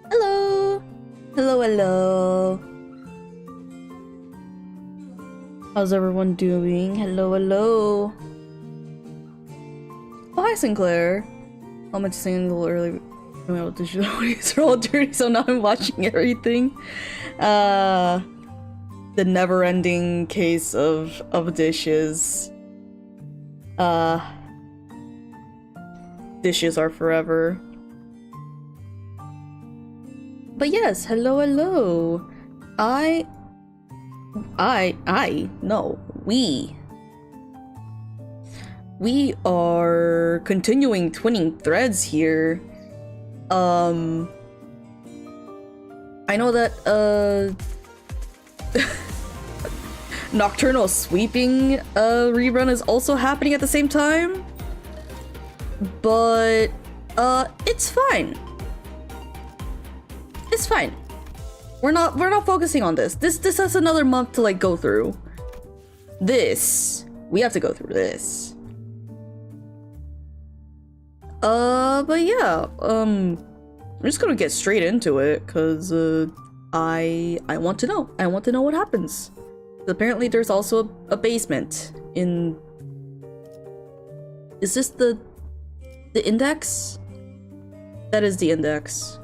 Hello! Hello, hello. How's everyone doing? Hello, hello. Oh, hi, Sinclair. I meant to sing a little early. My dishes are all dirty, so now I'm washing everything. The never-ending case of dishes. Dishes are forever. But yes, hello, hello. No, we are continuing twinning threads here. I know that, Nocturnal Sweeping, rerun is also happening at the same time. But, it's fine. It's fine. We're not focusing on this. This has another month to like go through. We have to go through this. But yeah, I'm just gonna get straight into it because I want to know. I want to know what happens. Apparently there's also a basement in. Is this the index? That is the index.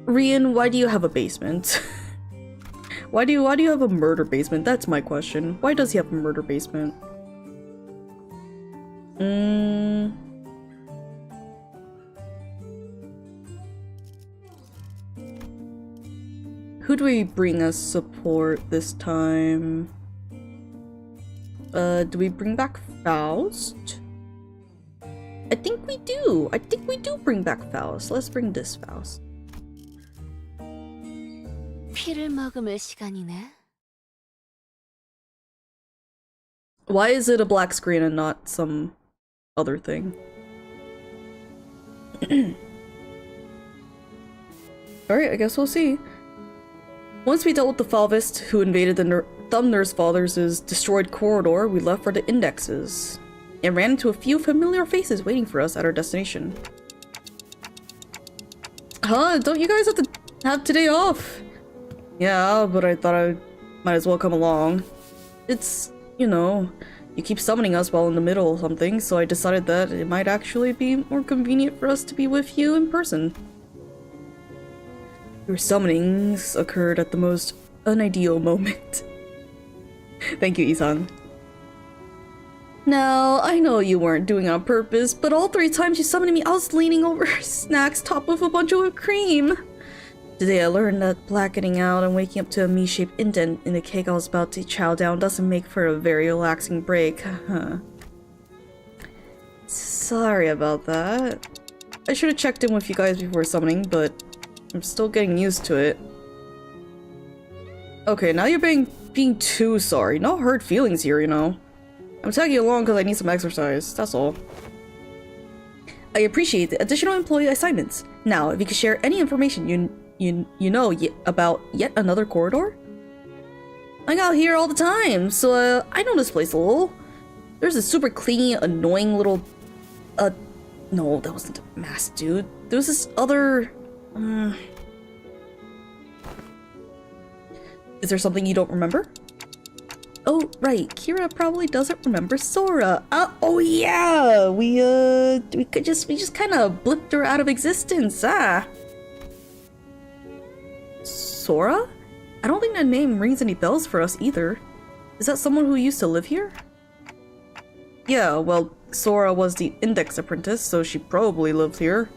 Rian, why do you have a basement? Why do you have a murder basement? That's my question. Why does he have a murder basement? Who do we bring as support this time? Do we bring back Faust? I think we do. I think we do bring back Faust. Let's bring this Faust. Why is it a black screen and not some other thing? Alright, I guess we'll see. Once we dealt with the Falvist, who invaded the Thumb Nurse Father's destroyed corridor, we left for the indexes and ran into a few familiar faces waiting for us at our destination. Huh? Don't you guys have to have today off? Yeah, but I thought I might as well come along. It's, you know, you keep summoning us while in the middle of something, so I decided that it might actually be more convenient for us to be with you in person. Your summonings occurred at the most unideal moment. Thank you, Isan. Now, I know you weren't doing it on purpose, but all 3 times you summoned me, I was leaning over snacks topped with a bunch of whipped cream. Today I learned that blackening out and waking up to a me-shaped indent in the cake I was about to chow down doesn't make for a very relaxing break. Sorry about that. I should have checked in with you guys before summoning, but I'm still getting used to it. Okay, now you're being too sorry. No hurt feelings here, you know. I'm tagging you along because I need some exercise, that's all. I appreciate the additional employee assignments. Now, if you could share any information you know about yet another corridor? hang out here all the time, so I know this place a little. There's a super clingy, annoying little... no, that wasn't a masked dude. There was this other... Is there something you don't remember? Oh, right. Kira probably doesn't remember Sora. Oh yeah! We just kind of blipped her out of existence, Sora? I don't think that name rings any bells for us either. Is that someone who used to live here? Yeah, well, Sora was the Index Apprentice, so she probably lived here.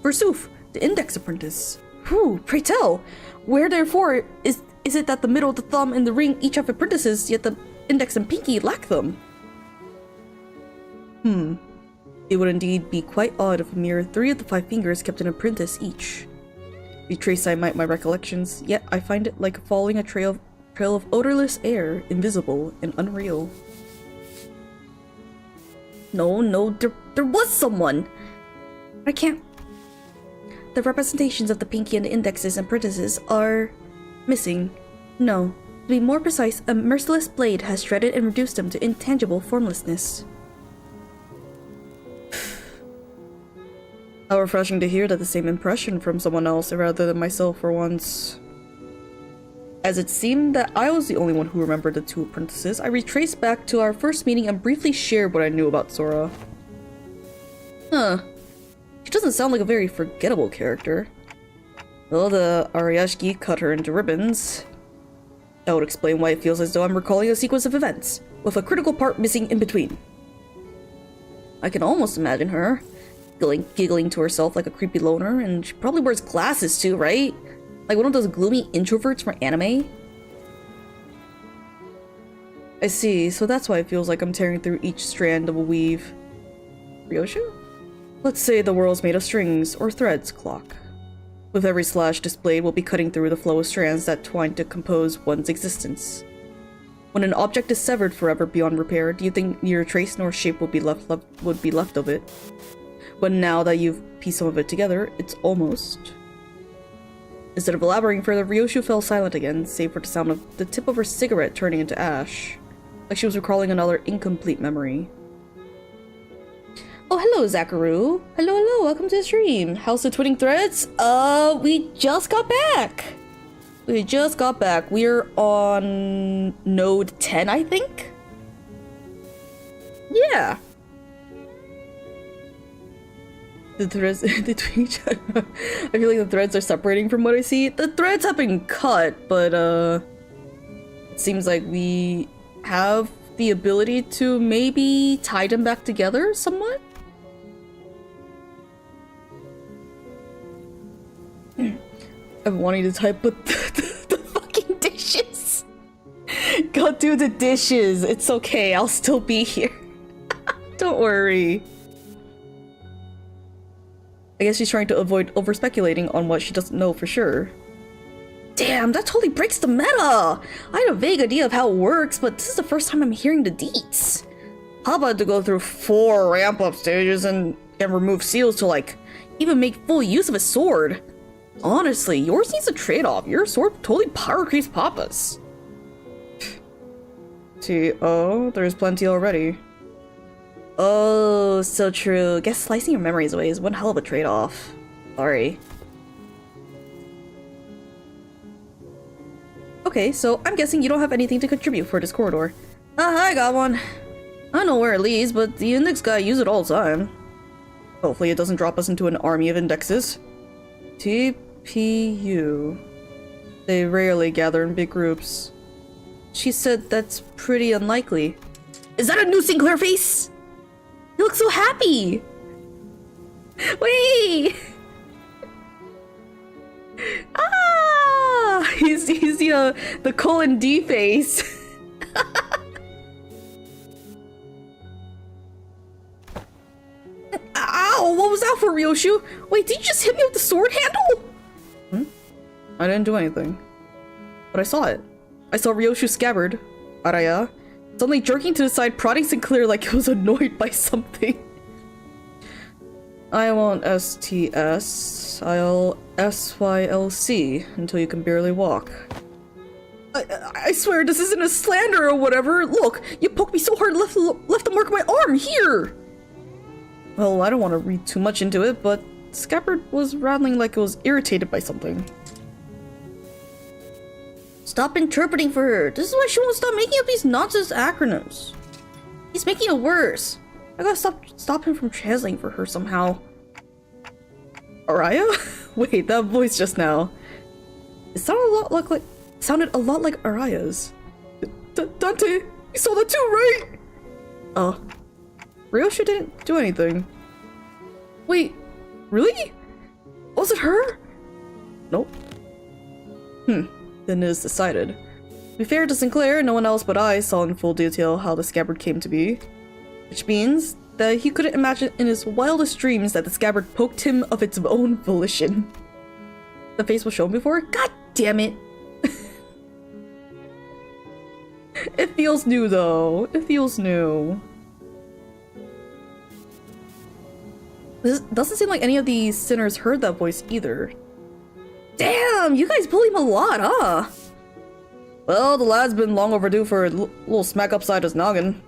Forsooth, the Index Apprentice. Whew, pray tell, where therefore is it that the middle, the thumb, and the ring each have apprentices, yet the index and pinky lack them? It would indeed be quite odd if a mere 3 of the 5 fingers kept an apprentice each. Retrace I might my recollections, yet I find it like following a trail of odorless air, invisible and unreal. No, there was someone! I can't... The representations of the pinky and the indexes and apprentices are... missing. No. To be more precise, a merciless blade has shredded and reduced them to intangible formlessness. How refreshing to hear that the same impression from someone else rather than myself for once. As it seemed that I was the only one who remembered the 2 apprentices, I retraced back to our first meeting and briefly shared what I knew about Sora. She doesn't sound like a very forgettable character. Well, the Ariashiki cut her into ribbons. That would explain why it feels as though I'm recalling a sequence of events, with a critical part missing in between. I can almost imagine her, giggling to herself like a creepy loner, and she probably wears glasses too, right? Like one of those gloomy introverts from anime? I see, so that's why it feels like I'm tearing through each strand of a weave. Ryoshu? Let's say the world's made of strings, or threads, clock. With every slash displayed, we'll be cutting through the flow of strands that twine to compose one's existence. When an object is severed forever beyond repair, do you think neither trace nor shape would be left of it? But now that you've pieced some of it together, it's almost... Instead of elaborating further, Ryoshu fell silent again, save for the sound of the tip of her cigarette turning into ash, like she was recalling another incomplete memory. Oh, hello, Zakaru. Hello, welcome to the stream. How's the twinning threads? We just got back. We're on node 10, I think? Yeah. The threads between each other. I feel like the threads are separating from what I see. The threads have been cut, but it seems like we have the ability to maybe tie them back together somewhat. I'm wanting to type, but the fucking dishes. Go do the dishes. It's okay. I'll still be here. Don't worry. I guess she's trying to avoid over-speculating on what she doesn't know for sure. Damn, that totally breaks the meta! I had a vague idea of how it works, but this is the first time I'm hearing the deets. Papa had to go through 4 ramp-up stages and remove seals to, like, even make full use of his sword. Honestly, yours needs a trade-off. Your sword totally power creeps Papa's. Oh, there's plenty already. Oh, so true. Guess slicing your memories away is one hell of a trade-off. Sorry. Okay, so I'm guessing you don't have anything to contribute for this corridor. I got one. I don't know where it leads, but the index guy uses it all the time. Hopefully it doesn't drop us into an army of indexes. TPU. They rarely gather in big groups. She said that's pretty unlikely. Is that a new Sinclair face? You look so happy! Wait! Ah! He's the colon D face. Ow! What was that for, Ryoshu? Wait, did you just hit me with the sword handle? I didn't do anything. But I saw it. I saw Ryoshu's scabbard, Araya, suddenly jerking to the side, prodding Sinclair like it was annoyed by something. I won't STS. I'll SYLC until you can barely walk. I swear this isn't a slander or whatever. Look, you poked me so hard, left the mark on my arm, here! Well, I don't want to read too much into it, but Scabbard was rattling like it was irritated by something. Stop interpreting for her. This is why she won't stop making up these nonsense acronyms. He's making it worse. I gotta stop him from translating for her somehow. Araya? Wait, that voice just now. It sounded a lot like Araya's. Dante, you saw that too, right? Oh. Ryoshi didn't do anything. Wait, really? Was it her? Nope. Then it is decided. To be fair to Sinclair, no one else but I saw in full detail how the scabbard came to be. Which means that he couldn't imagine in his wildest dreams that the scabbard poked him of its own volition. The face was shown before? God damn it! It feels new though. It feels new. This doesn't seem like any of these sinners heard that voice either. Damn, you guys bully him a lot, huh? Well, the lad's been long overdue for a little smack upside his noggin.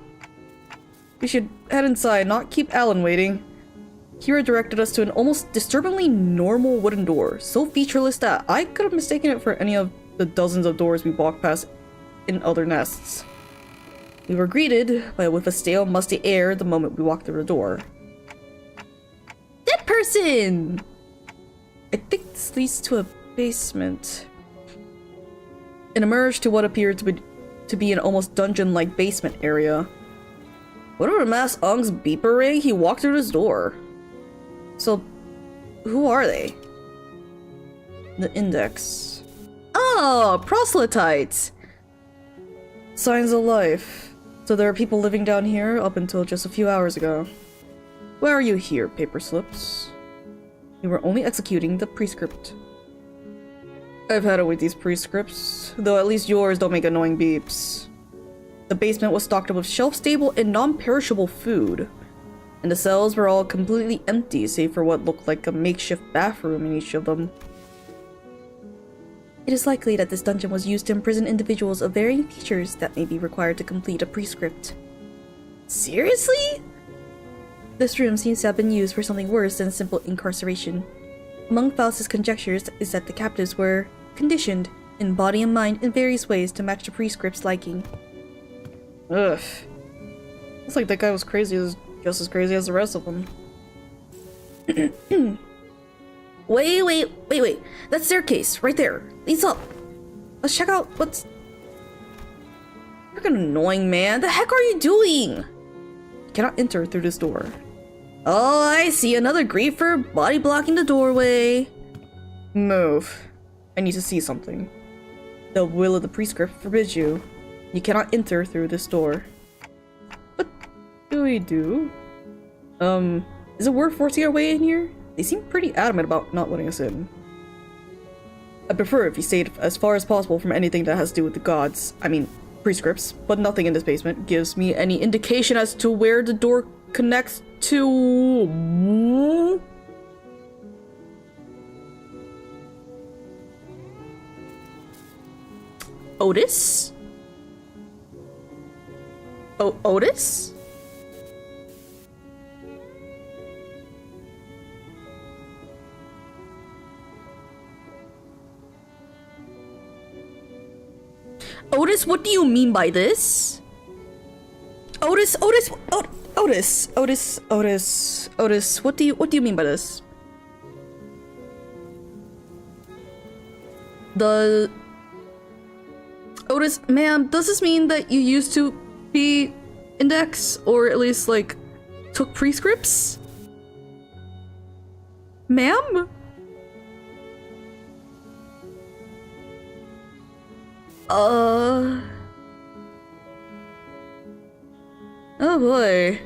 We should head inside, not keep Alan waiting. Kira directed us to an almost disturbingly normal wooden door, so featureless that I could have mistaken it for any of the dozens of doors we walked past in other nests. We were greeted by a whiff of stale, musty air the moment we walked through the door. Dead person! I think this leads to a basement. It emerged to what appeared to be an almost dungeon-like basement area. Whatever masked Ung's beeper ring, he walked through this door. So, who are they? The index. Oh, proselytes! Signs of life. So there are people living down here up until just a few hours ago. Why are you here, paper slips? We were only executing the prescript. I've had it with these prescripts, though at least yours don't make annoying beeps. The basement was stocked up with shelf-stable and non-perishable food, and the cells were all completely empty save for what looked like a makeshift bathroom in each of them. It is likely that this dungeon was used to imprison individuals of varying features that may be required to complete a prescript. Seriously? This room seems to have been used for something worse than simple incarceration. Among Faust's conjectures is that the captives were conditioned in body and mind in various ways to match the prescript's liking. Ugh. Looks like that guy was just as crazy as the rest of them. Wait. That staircase, right there. Leads up. Let's check out what's... You're an annoying man. The heck are you doing? You cannot enter through this door. Oh, I see. Another griefer body blocking the doorway. Move. I need to see something. The will of the prescript forbids you. You cannot enter through this door. What do we do? Is it worth forcing our way in here? They seem pretty adamant about not letting us in. I prefer if you stayed as far as possible from anything that has to do with the gods. I mean, prescripts, but nothing in this basement gives me any indication as to where the door connects to... Otis? Oh, Otis? Otis, what do you mean by this? Otis, what do you mean by this? Otis, ma'am, does this mean that you used to be index, or at least, like, took prescripts? Ma'am? Oh boy.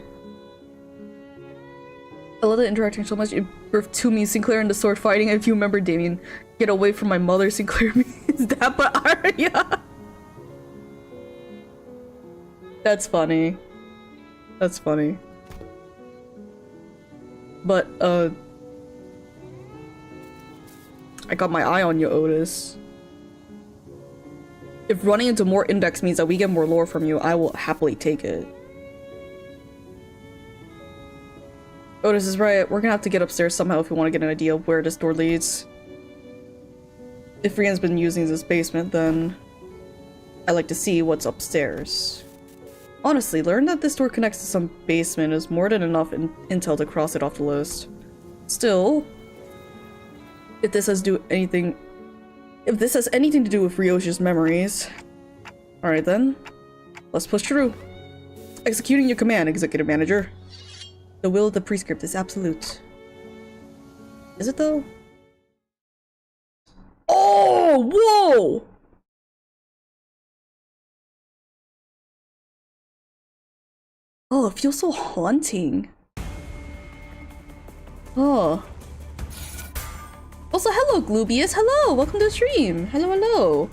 I love the interacting so much. It birthed to me, Sinclair and the sword fighting. If you remember, Damien, get away from my mother, Sinclair means that, but Arya. That's funny. That's funny. But, I got my eye on you, Otis. If running into more index means that we get more lore from you, I will happily take it. Otis is right. We're gonna have to get upstairs somehow if we want to get an idea of where this door leads. If Rian's been using this basement, then I'd like to see what's upstairs. Honestly, learn that this door connects to some basement is more than enough intel to cross it off the list. Still, if this has anything to do with Ryoshi's memories, alright then, let's push through. Executing your command, Executive Manager. The will of the prescript is absolute. Is it though? Oh, whoa! Oh, it feels so haunting. Oh. Also, hello, Glubius. Hello, welcome to the stream. Hello, hello.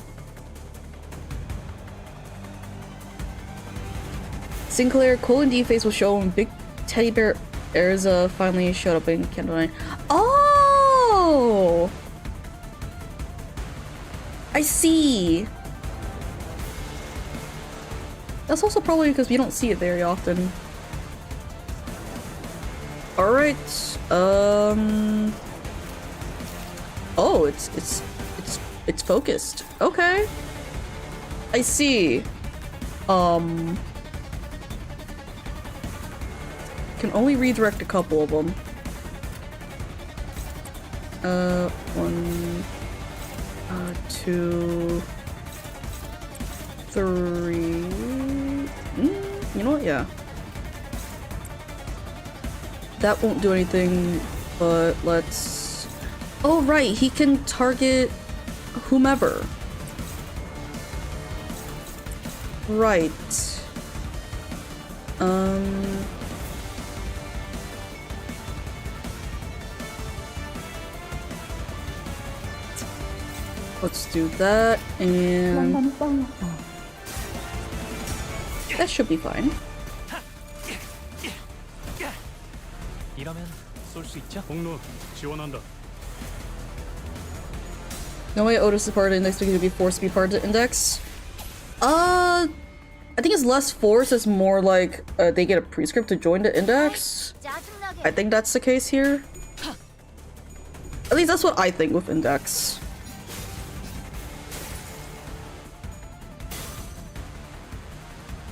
Sinclair, Colin D face will show when Big Teddy Bear Erza finally showed up in Candle9. Oh! I see. That's also probably because we don't see it very often. Alright, oh, it's focused. Okay. I see. Can only redirect a couple of them. 1, 2, 3. You know what? Yeah. That won't do anything, but let's... Oh, right, he can target whomever. Right. Let's do that, and... That should be fine. No way Otis is part of the index because it'd be forced to be part of the index. I think it's less force, it's more like they get a prescript to join the index. I think that's the case here. At least that's what I think with index.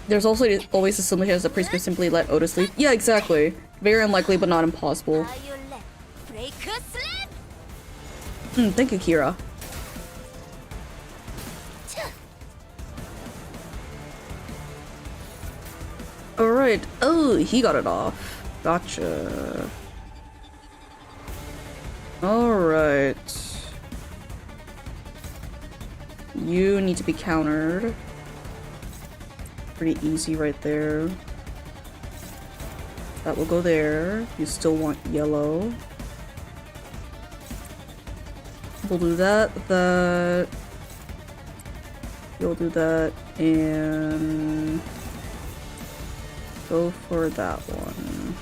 There's also always a similar chance that prescript simply let Otis leave. Yeah, exactly. Very unlikely, but not impossible. Thank you, Kira. Alright. Oh, he got it off. Gotcha. Alright. You need to be countered. Pretty easy right there. That will go there. You still want yellow. We'll do that, that. You'll do that, and go for that one.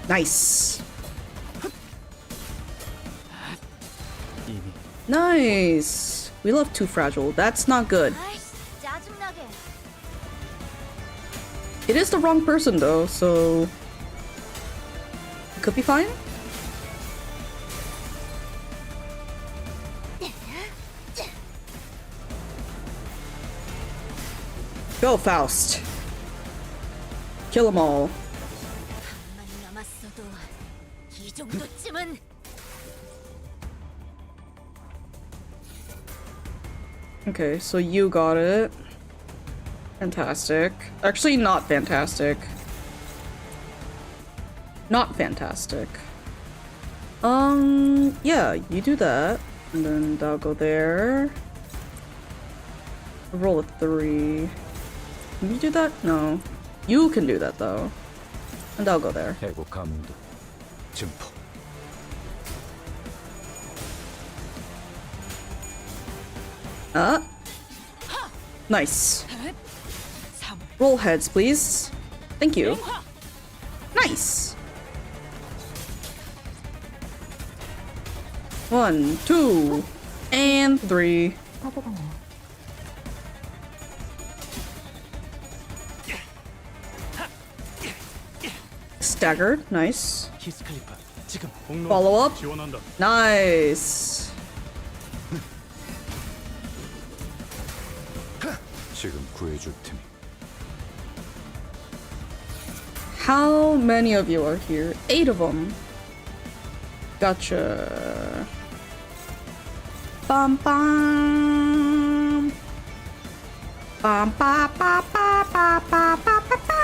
Nice. Nice. We love Too Fragile. That's not good. It is the wrong person though, so it could be fine. Go, Faust. Kill them all. Okay, so you got it. Fantastic. Actually, not fantastic. Not fantastic. Yeah, you do that. And then that'll go there. Roll a 3. Can you do that? No. You can do that, though. And that'll go there. Nice. Roll heads, please. Thank you. Nice. 1, 2, And 3. Staggered, nice. Follow up, nice. How many of you are here? 8 of them. Gotcha. Bum bum. Bum ba ba ba ba ba ba ba ba.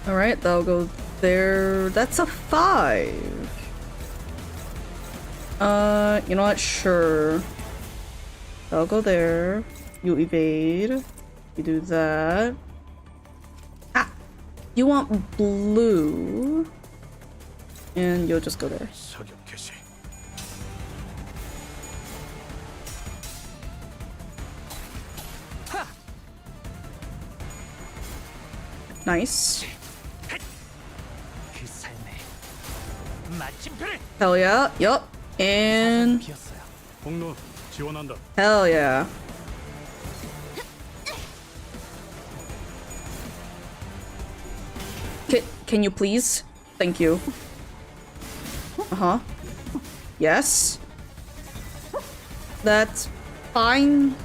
Alright, that'll go there. That's a 5. You know what? Sure. That'll go there. You evade. You do that. Ah! You want blue. And you'll just go there. Nice. Hell yeah. Yup. And hell yeah. Can you please? Thank you. Uh-huh. Yes. That's fine.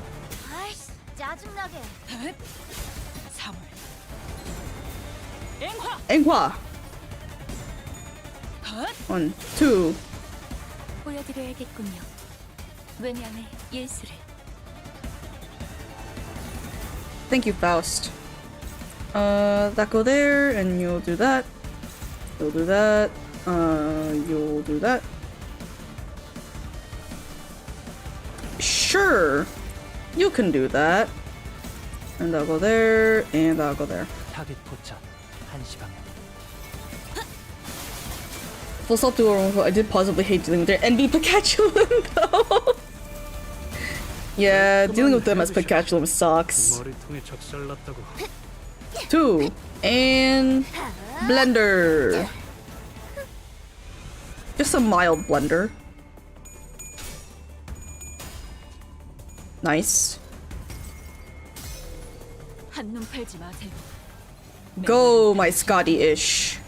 앵화. 1, 2. 보여드려야겠군요. 왜냐면 예술을. Thank you, Faust. That go there, and you'll do that. You'll do that. You'll do that. Sure, you can do that. And I'll go there, and I'll go there. Full stop to I did possibly hate dealing with their NB Pikachu though. Yeah, dealing with them as Pikachu sucks. 2 and blender. Just a mild blender. Nice. Go, my Scotty-ish.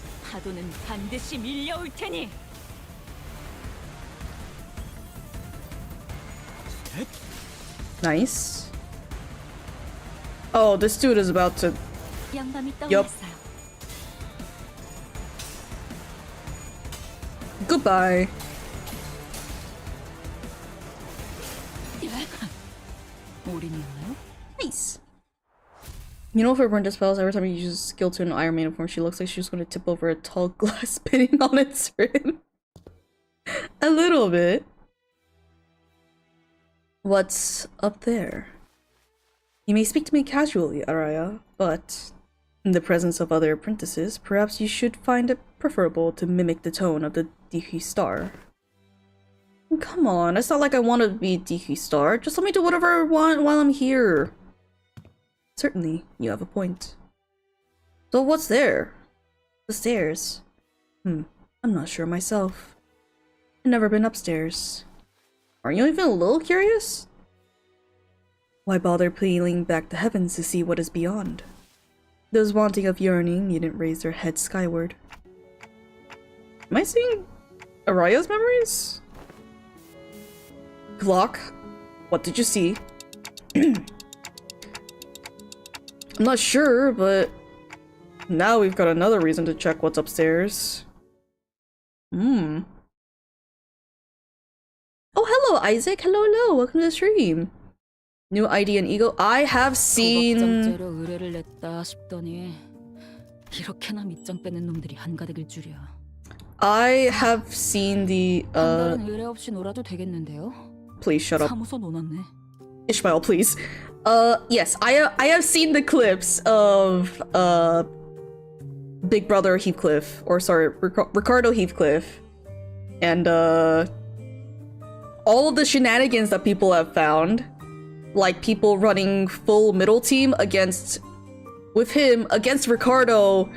Nice. Oh, this dude is about to. Yup. Goodbye. Nice. You know, if her burn dispels, every time you use skill to an Iron Maiden form, she looks like she's going to tip over a tall glass spinning on its rim. A little bit. What's up there? You may speak to me casually, Araya, but in the presence of other apprentices, perhaps you should find it preferable to mimic the tone of the DQ star. Come on, it's not like I want to be DQ star. Just let me do whatever I want while I'm here. Certainly, you have a point. So what's there? The stairs. I'm not sure myself. I've never been upstairs. Aren't you even a little curious? Why bother peeling back the heavens to see what is beyond? Those wanting of yearning needn't raise their heads skyward. Am I seeing Araya's memories? Glock, what did you see? I'm not sure, but now we've got another reason to check what's upstairs. Oh, hello, Isaac. Hello, hello. Welcome to the stream. New ID and ego. I have seen. I have seen the. Please shut up. Ishmael, please. Yes, I have seen the clips of Big Brother Heathcliff, or sorry, Ricardo Heathcliff, and all of the shenanigans that people have found, like people running full middle team with him against Ricardo,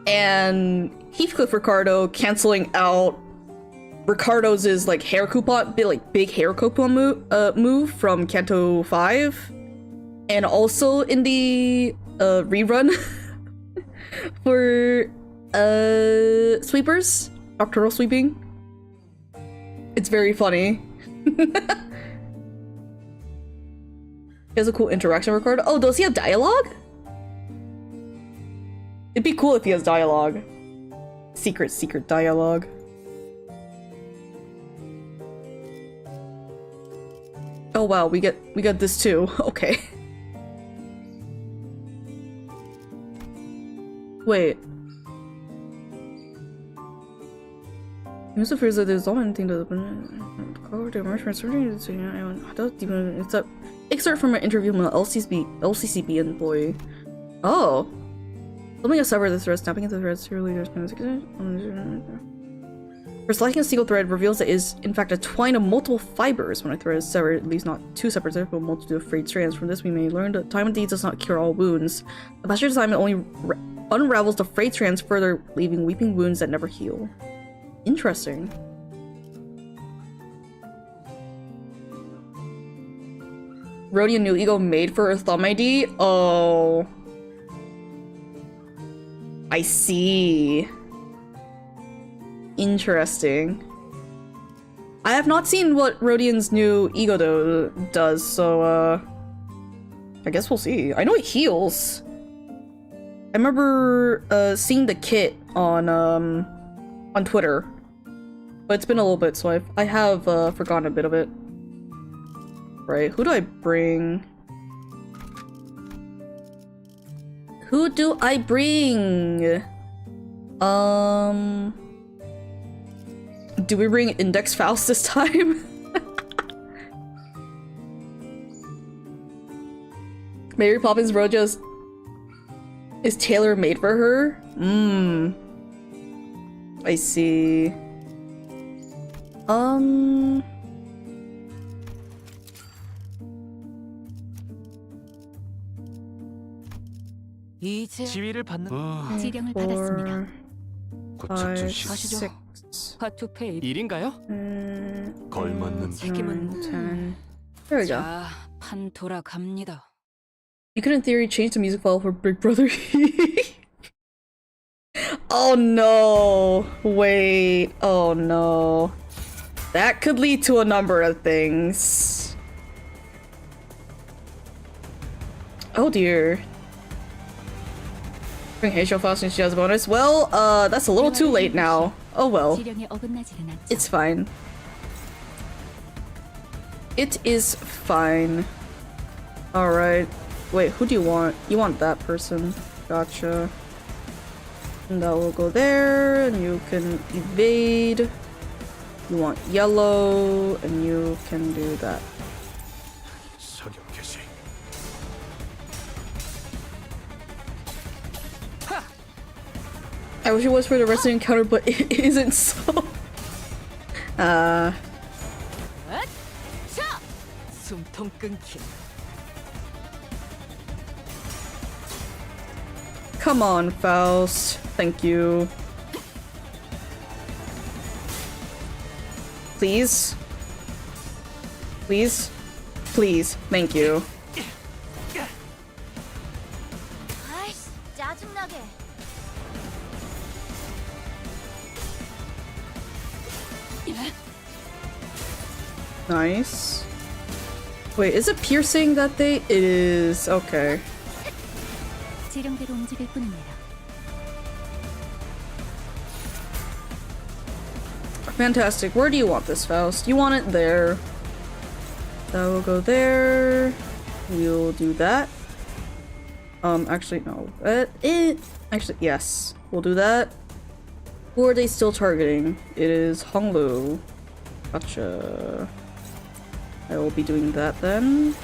and Heathcliff Ricardo canceling out Ricardo's is like hair coupon, big hair coupon move from Kanto 5, and also in the rerun for sweepers, nocturnal sweeping. It's very funny. He has a cool interaction with Ricardo. Oh, does he have dialogue? It'd be cool if he has dialogue. Secret dialogue. Oh wow, we get this too. Okay. Wait. It's a excerpt from an interview with an LCCB employee. Oh. Something has severed the thread, snapping into the threads to leaders. For selecting a single thread reveals that it is in fact a twine of multiple fibers. When a thread is severed, it leaves not two separate threads but a multitude of frayed strands. From this we may learn that time indeed does not cure all wounds. The passage's assignment only unravels the frayed strands further, leaving weeping wounds that never heal. Interesting. Rhodian new ego made for her thumb ID? Oh. I see. Interesting. I have not seen what Rhodian's new ego does, so I guess we'll see. I know it heals. I remember seeing the kit on Twitter, but it's been a little bit, so I have forgotten a bit of it. Right, who do I bring? Who do I bring? Do we bring Index Faust this time? Mary Poppins Roja is tailor-made for her? I see. 지위를 받는 지령을 받았습니다. 가시죠. 화투페이. 일인가요? 걸맞는 책임은 There we go. 자, 판 돌아갑니다. You could in theory change the music file for Big Brother. Oh no. Wait. Oh no. That could lead to a number of things. Oh dear. Bring Heisho fast and she has a bonus. Well, that's a little too late now. Oh well. 지령에 어긋나지는 않죠. It's fine. It is fine. Alright. Wait, who do you want? You want that person. Gotcha. And that will go there, and you can evade. You want yellow, and you can do that. 석영 개시. I wish it was for the rest of the encounter, but it isn't so. 숨통 끊기. Come on, Faust. Thank you. Please? Please? Please. Thank you. 아이씨, 짜증나게. Nice. Wait, is it piercing that they? It is. Okay. 지령대로 움직일 뿐입니다. Fantastic. Where do you want this, Faust? You want it there. That will go there. We'll do that. Actually, no. Actually, yes. We'll do that. Who are they still targeting? It is Honglu. Gotcha. I will be doing that then.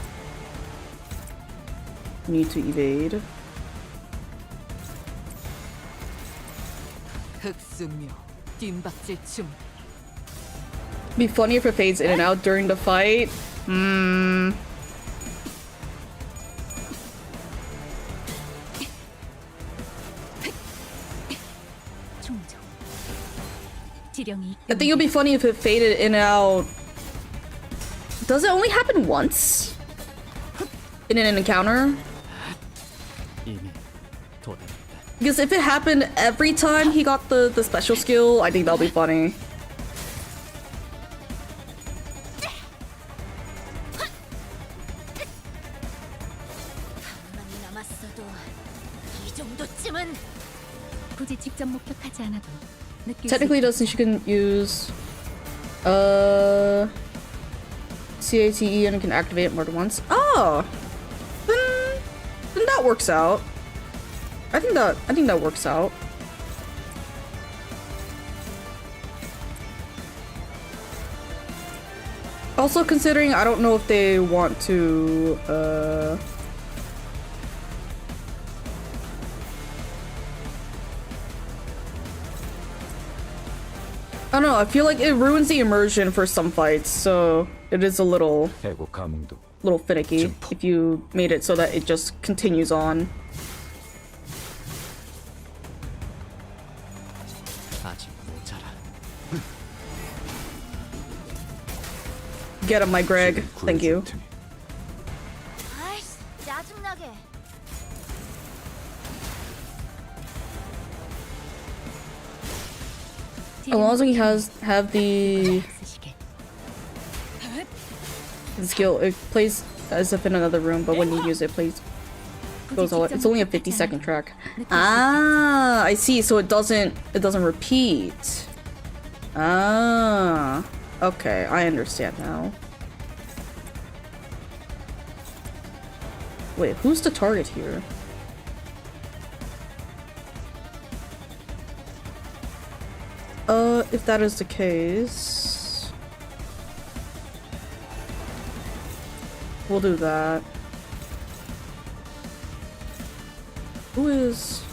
Need to evade. 흑승묘, 뜀박질 춤. Be funny if it fades in and out during the fight. 충정. 지령이 I think it would be funny if it faded in and out. Does it only happen once? In an encounter? 이미 도달했다. Because if it happened every time he got the special skill, I think that'll be funny. 많이 남았어도 이 정도쯤은 굳이 직접 목격하지 않아도 느낄 Technically, 수 doesn't she can use CATE and can activate it more than once? Oh, then that works out. I think that works out. Also, considering I don't know if they want to I don't know, I feel like it ruins the immersion for some fights, so it is a little 해고 감도 finicky if you made it so that it just continues on. 아직 모자라. Get him, my Greg. Thank you. 아이씨 짜증나게. As long as he have the 있으시게. skill, it plays as if in another room, but when you use it, it plays goes all. It's only a 50-second track. Ah, I see. So it doesn't repeat. Ah, okay, I understand now. Wait, who's the target here? If that is the case, we'll do that. Who is?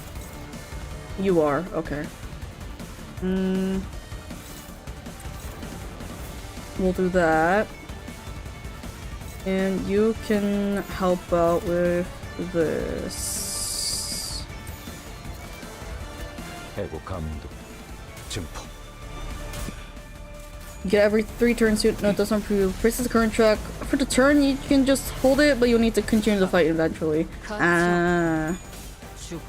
You are, okay. We'll do that. And you can help out with this. 해고 감도 증폭. You get every 3 turns. No, it doesn't improve. Versus the current track. For the turn, you can just hold it, but you'll need to continue the fight eventually. Ah. 죽어.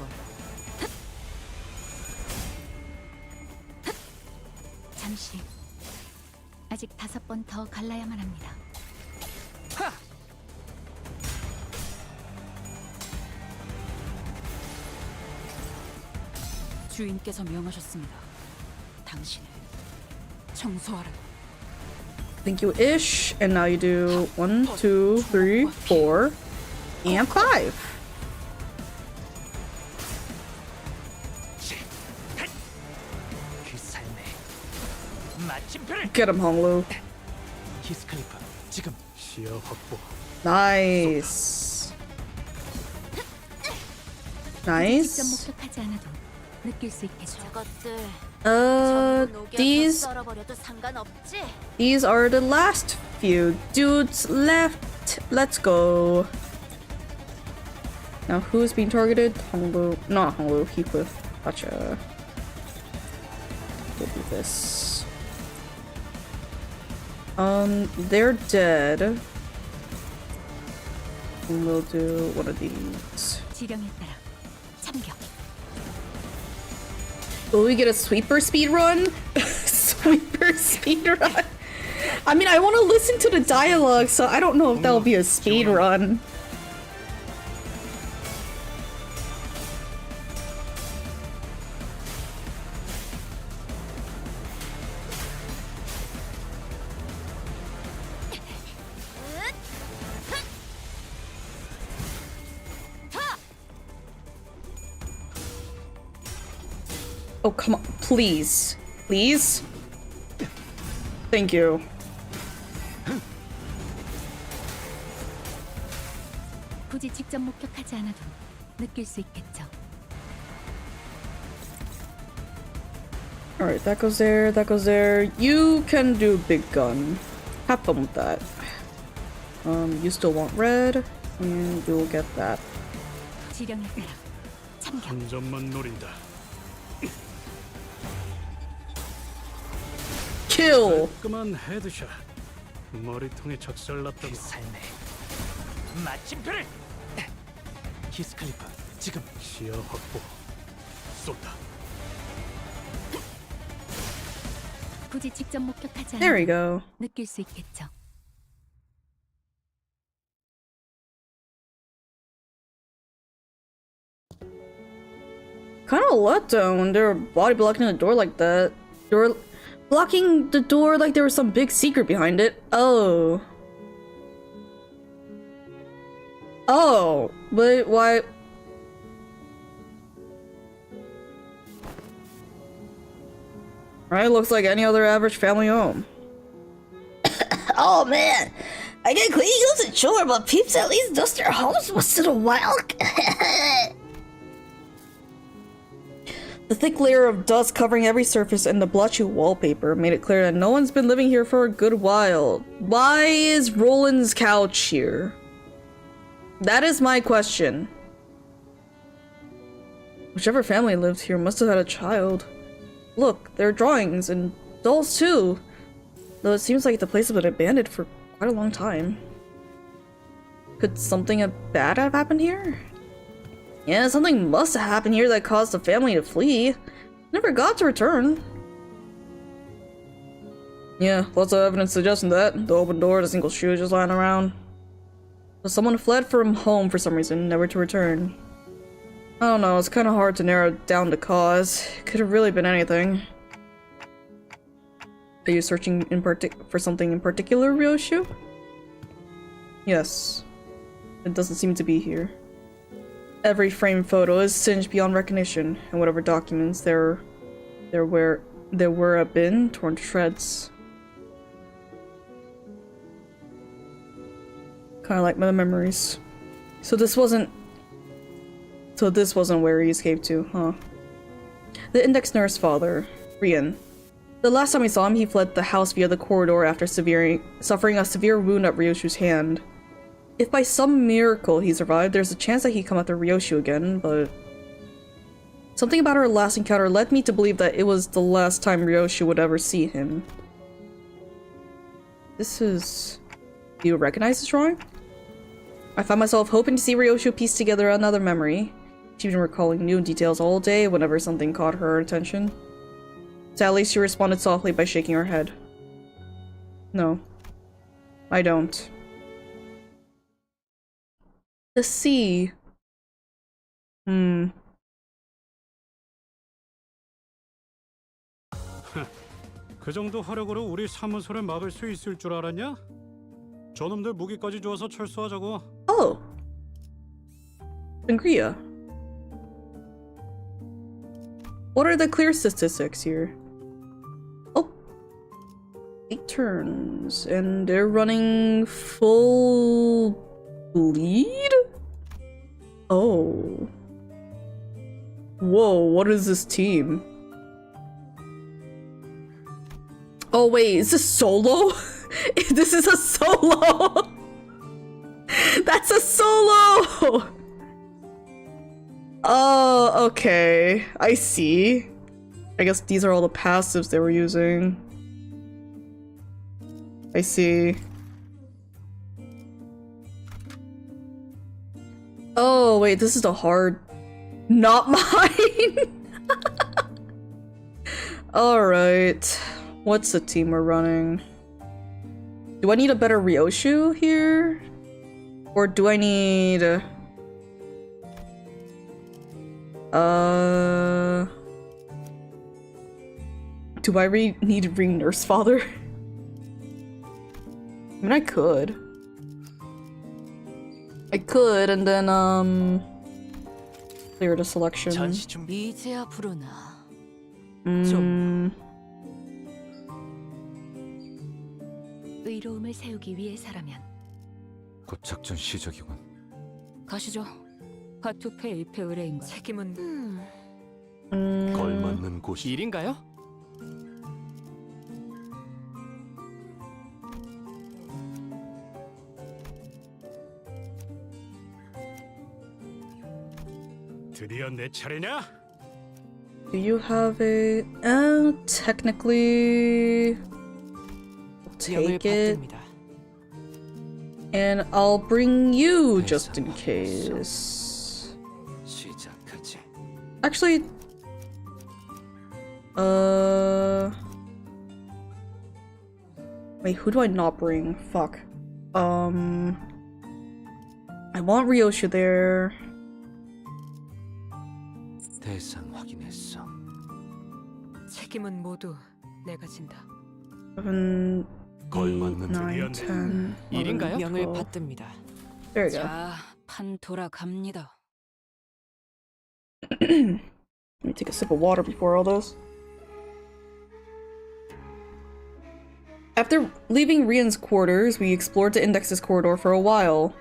잠시. 아직 5번 더 갈라야만 합니다. 주인께서 명하셨습니다. 당신을 청소하라고. Thank you, ish. And now you do 1, 2, 3, 4, and 5. 그 삶에 마침표를. Get him, Honglu. 히스클리프 지금 시야 확보. Nice. 직접 Nice. 목격하지 않아도 느낄 수 있겠죠. 저것들 These 썰어버려도 상관없지. these are the last few dudes left. Let's go. Now who's being targeted? Honglu. Not Honglu. Heath. Gotcha. We'll do this. They're dead. And we'll do one of these. 지령에 따라 참격. Will we get a sweeper speed run? Sweeper speed run. I mean, I want to listen to the dialogue, so I don't know if that'll be a speed run. Oh, come on. Please. Please? Thank you. 굳이 직접 목격하지 않아도 느낄 수 있겠죠. Alright, that goes there, that goes there. You can do big gun. Have fun with that. You still want red, and you'll get that. 지령에 따라 참격. 한 점만 노린다. chill. 깔끔한 헤드샷. 머리통에 적살났다고. 그 삶의 마침표를. 히스클리프 지금 시야 확보. 쏜다. 굳이 직접 목격하지 There we 않아도 go. 느낄 수 있겠죠. Kind of let down when they were body blocking the door like that. They were blocking the door like there was some big secret behind it. Oh. Oh, but why? Right, looks like any other average family home. Oh man, I get cleanings and chore, but peeps at least dust their homes once in a while. The thick layer of dust covering every surface and the blotchy wallpaper made it clear that no one's been living here for a good while. Why is Roland's couch here? That is my question. Whichever family lived here must have had a child. Look, there are drawings and dolls too. Though it seems like the place has been abandoned for quite a long time. Could something bad have happened here? Yeah, something must have happened here that caused the family to flee. Never got to return. Yeah, lots of evidence suggesting that. The open door, the single shoe just lying around. So someone fled from home for some reason, never to return. I don't know, it's kind of hard to narrow down the cause. It could have really been anything. Are you searching for something in particular, Ryoshu? Yes. It doesn't seem to be here. Every framed photo is singed beyond recognition, and whatever documents there were have been torn to shreds. Kinda like my memories. So this wasn't where he escaped to, huh? The index nurse father, Rian. The last time we saw him, he fled the house via the corridor after suffering a severe wound at Ryoshu's hand. If by some miracle he survived, there's a chance that he'd come after Ryoshu again, but... Something about our last encounter led me to believe that it was the last time Ryoshu would ever see him. This is... Do you recognize this drawing? I found myself hoping to see Ryoshu piece together another memory. She'd been recalling new details all day whenever something caught her attention. Sadly, she responded softly by shaking her head. No. I don't. The sea. 그 정도 화력으로 우리 사무소를 막을 수 있을 줄 알았냐? 저놈들 무기까지 주어서 철수하자고. Oh. Sangria. What are the clear statistics here? Oh. 8 turns. And they're running full bleed? Oh. Whoa, what is this team? Oh wait, is this solo? This is a solo! That's a solo! Oh, okay. I see. I guess these are all the passives they were using. I see. Oh, wait, this is the hard... Not mine! Alright. What's the team we're running? Do I need a better Ryoshu here? Or do I need... Do I need to bring Nurse Father? I mean, I could. And then, clear the selection. 전시 준비. 이제야 부르나. 의로움을 세우기 위해서라면. 곧 작전 시작이군. 가시죠. 화투패 1패 의뢰인과 책임은 걸맞는 곳이 일인가요? 드디어 내 차례냐? Do you have a... technically... take it. And I'll bring you just in case. 시작하지. Actually, wait, who do I not bring? Fuck. I want Ryosha there. 대상 확인했어. 책임은 모두 내가 진다. 7, 8, 걸맞는 9, 일이었네. 10, 일인가요? 11, 명을 12. 받듭니다. There you go. 자, 판 돌아갑니다. Let me take a sip of water before all this. After leaving Rian's quarters, we explored the Index's corridor for a while,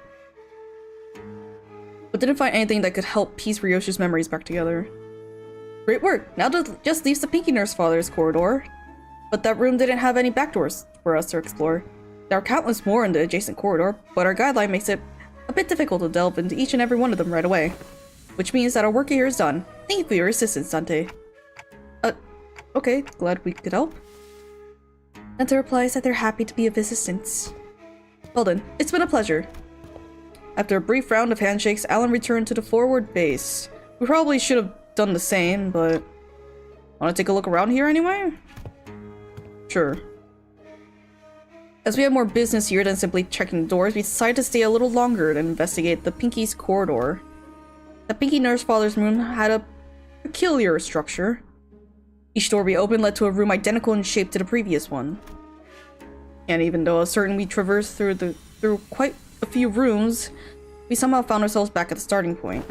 but didn't find anything that could help piece Ryoshi's memories back together. Great work! Now just leaves the Pinky Nurse Father's corridor, but that room didn't have any back doors for us to explore. There are countless more in the adjacent corridor, but our guideline makes it a bit difficult to delve into each and every one of them right away. Which means that our work here is done. Thank you for your assistance, Dante. Okay, glad we could help. Dante replies that they're happy to be of assistance. Well then, it's been a pleasure. After a brief round of handshakes, Alan returned to the forward base. We probably should have done the same, but... wanna take a look around here anyway? Sure. As we have more business here than simply checking doors, we decided to stay a little longer to investigate the Pinky's corridor. The Pinky Nurse Father's room had a peculiar structure. Each door we opened led to a room identical in shape to the previous one. And even though certain we traversed through quite a few rooms, we somehow found ourselves back at the starting point.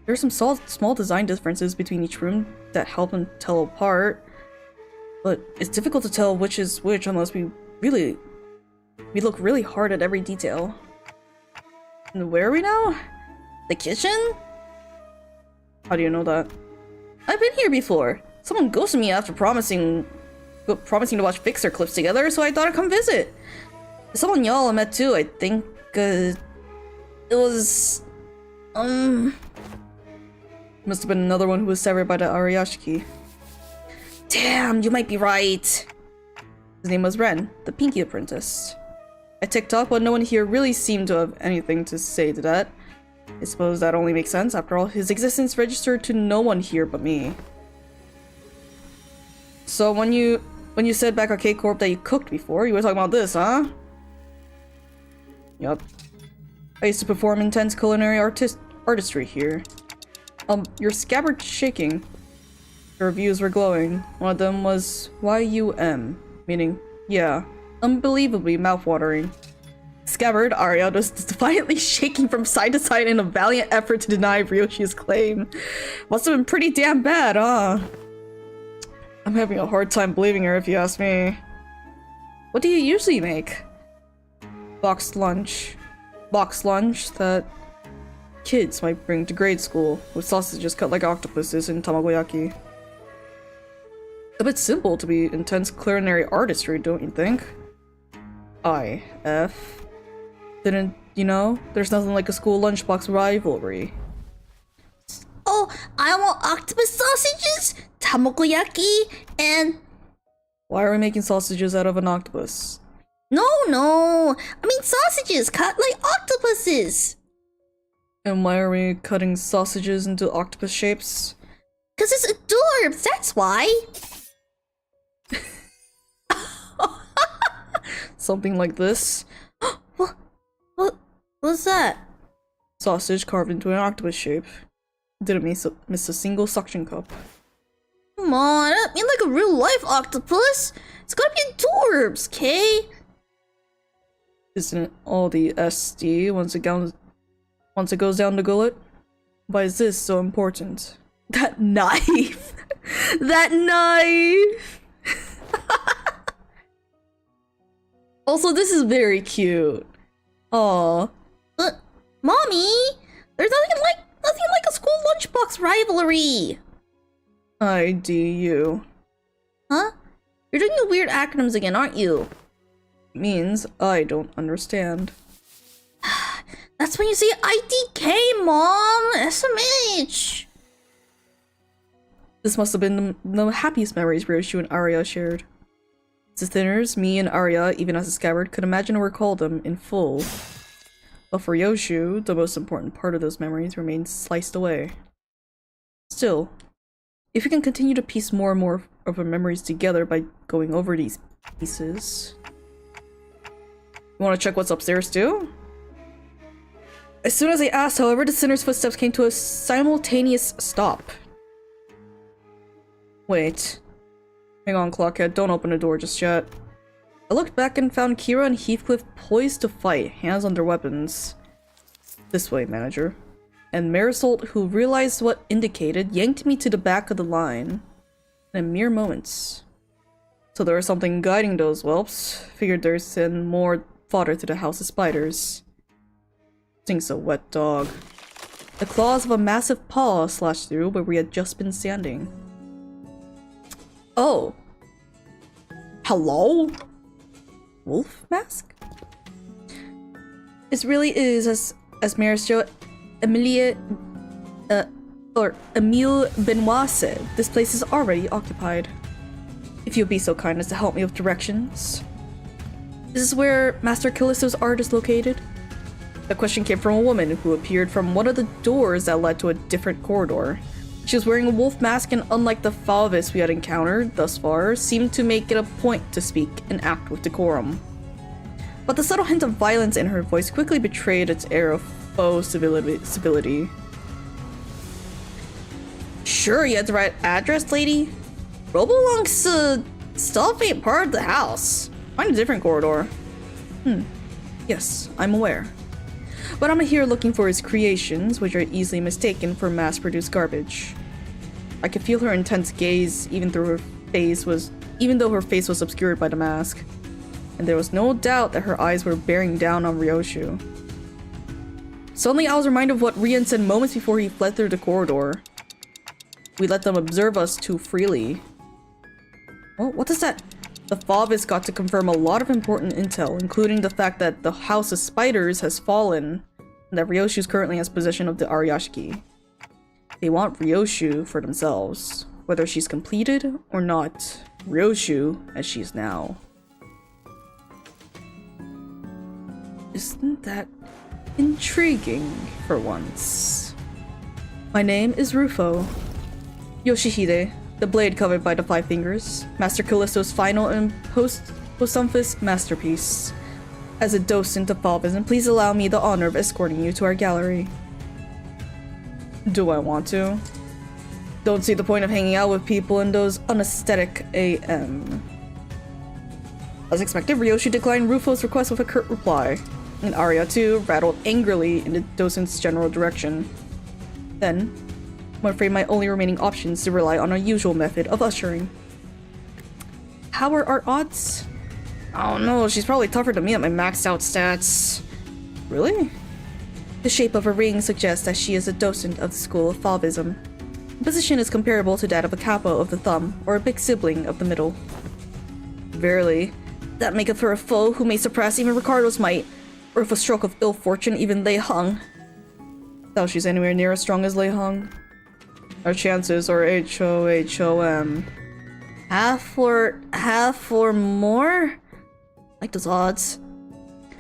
There are some small design differences between each room that help them tell apart, but it's difficult to tell which is which unless we look really hard at every detail. And where are we now? The kitchen? How do you know that? I've been here before. Someone ghosted me after promising to watch Fixer clips together, so I thought I'd come visit. Someone y'all I met too, I think, it was... Must have been another one who was severed by the Ariashiki. Damn, you might be right. His name was Ren, the Pinky Apprentice. I ticked off, but no one here really seemed to have anything to say to that. I suppose that only makes sense. After all, his existence registered to no one here but me. So when you said back at K-Corp that you cooked before, you were talking about this, huh? Yup. I used to perform intense culinary artistry here. Your scabbard's shaking. The reviews were glowing. One of them was YUM, meaning, yeah, unbelievably mouthwatering. Scabbard, Arya, was defiantly shaking from side to side in a valiant effort to deny Ryoshi's claim. Must have been pretty damn bad, huh? I'm having a hard time believing her if you ask me. What do you usually make? Boxed lunch. Boxed lunch that kids might bring to grade school, with sausages cut like octopuses and tamagoyaki. A bit simple to be intense culinary artistry, don't you think? IF. Didn't you know? There's nothing like a school lunchbox rivalry. Oh, I want octopus sausages, tamagoyaki, and... Why are we making sausages out of an octopus? No, I mean sausages cut like octopuses. And why are we cutting sausages into octopus shapes? 'Cause it's adorbs, that's why. Something like this. What's that? Sausage carved into an octopus shape. Didn't miss a single suction cup. Come on, I don't mean like a real life octopus. It's gotta be adorbs, okay? Isn't it all the SD once it goes down the gullet? Why is this so important? That knife! That knife! Also, this is very cute. Aww. Mommy, there's nothing like a school lunchbox rivalry. IDU. Huh? You're doing the weird acronyms again, aren't you? Means I don't understand. That's when you say IDK, Mom! SMH! This must have been the happiest memories Ryoshi and Arya shared. The thinners, me and Arya, even as a scabbard, could imagine or recall them in full. But for Yoshu, the most important part of those memories remains sliced away. Still, if we can continue to piece more and more of our memories together by going over these pieces... You want to check what's upstairs too? As soon as I asked, however, the sinner's footsteps came to a simultaneous stop. Wait. Hang on, Clockhead, don't open the door just yet. I looked back and found Kira and Heathcliff poised to fight, hands on their weapons. This way, manager. And Marisol, who realized what indicated, yanked me to the back of the line. In mere moments. So there was something guiding those whelps. Figured there's send more fodder to the house of spiders. Stinks a wet dog. The claws of a massive paw slashed through where we had just been standing. Oh. Hello? Wolf mask? This really is, as Marisol Emile Benoit said, this place is already occupied. If you'll be so kind as to help me with directions. This is where Master Callisto's art is located? The question came from a woman who appeared from one of the doors that led to a different corridor. She was wearing a wolf mask and, unlike the Falvis we had encountered thus far, seemed to make it a point to speak and act with decorum. But the subtle hint of violence in her voice quickly betrayed its air of faux civility. Sure, you had the right address, lady? Robolong's stuff ain't part of the house. Find a different corridor. Yes, I'm aware. But I'm here looking for his creations, which are easily mistaken for mass-produced garbage. I could feel her intense gaze even though her face was obscured by the mask. And there was no doubt that her eyes were bearing down on Ryoshu. Suddenly I was reminded of what Rian said moments before he fled through the corridor. We let them observe us too freely. Well, what does that? The Falvis got to confirm a lot of important intel, including the fact that the House of Spiders has fallen, and that Ryoshu currently has possession of the Aryashiki. They want Ryoshu for themselves, whether she's completed or not. Ryoshu, as she is now. Isn't that intriguing for once? My name is Rufo Yoshihide, the blade covered by the Five Fingers, Master Callisto's final and post-Posumphius masterpiece. As a docent of Falvism, please allow me the honor of escorting you to our gallery. Do I want to? Don't see the point of hanging out with people in those unesthetic AM. As expected, Ryoshu declined Rufo's request with a curt reply, and Arya too rattled angrily in the docent's general direction. Then, I'm afraid my only remaining option is to rely on our usual method of ushering. How are our odds? Oh no, she's probably tougher than me at my maxed out stats. Really? The shape of her ring suggests that she is a docent of the school of Falvism. The position is comparable to that of a capo of the thumb, or a big sibling of the middle. Verily, that maketh her a foe who may surpass even Ricardo's might, or if a stroke of ill fortune even Lei Hung. Doubt she's anywhere near as strong as Lei Hung. Our chances are HOHOM. Half or more? Like those odds.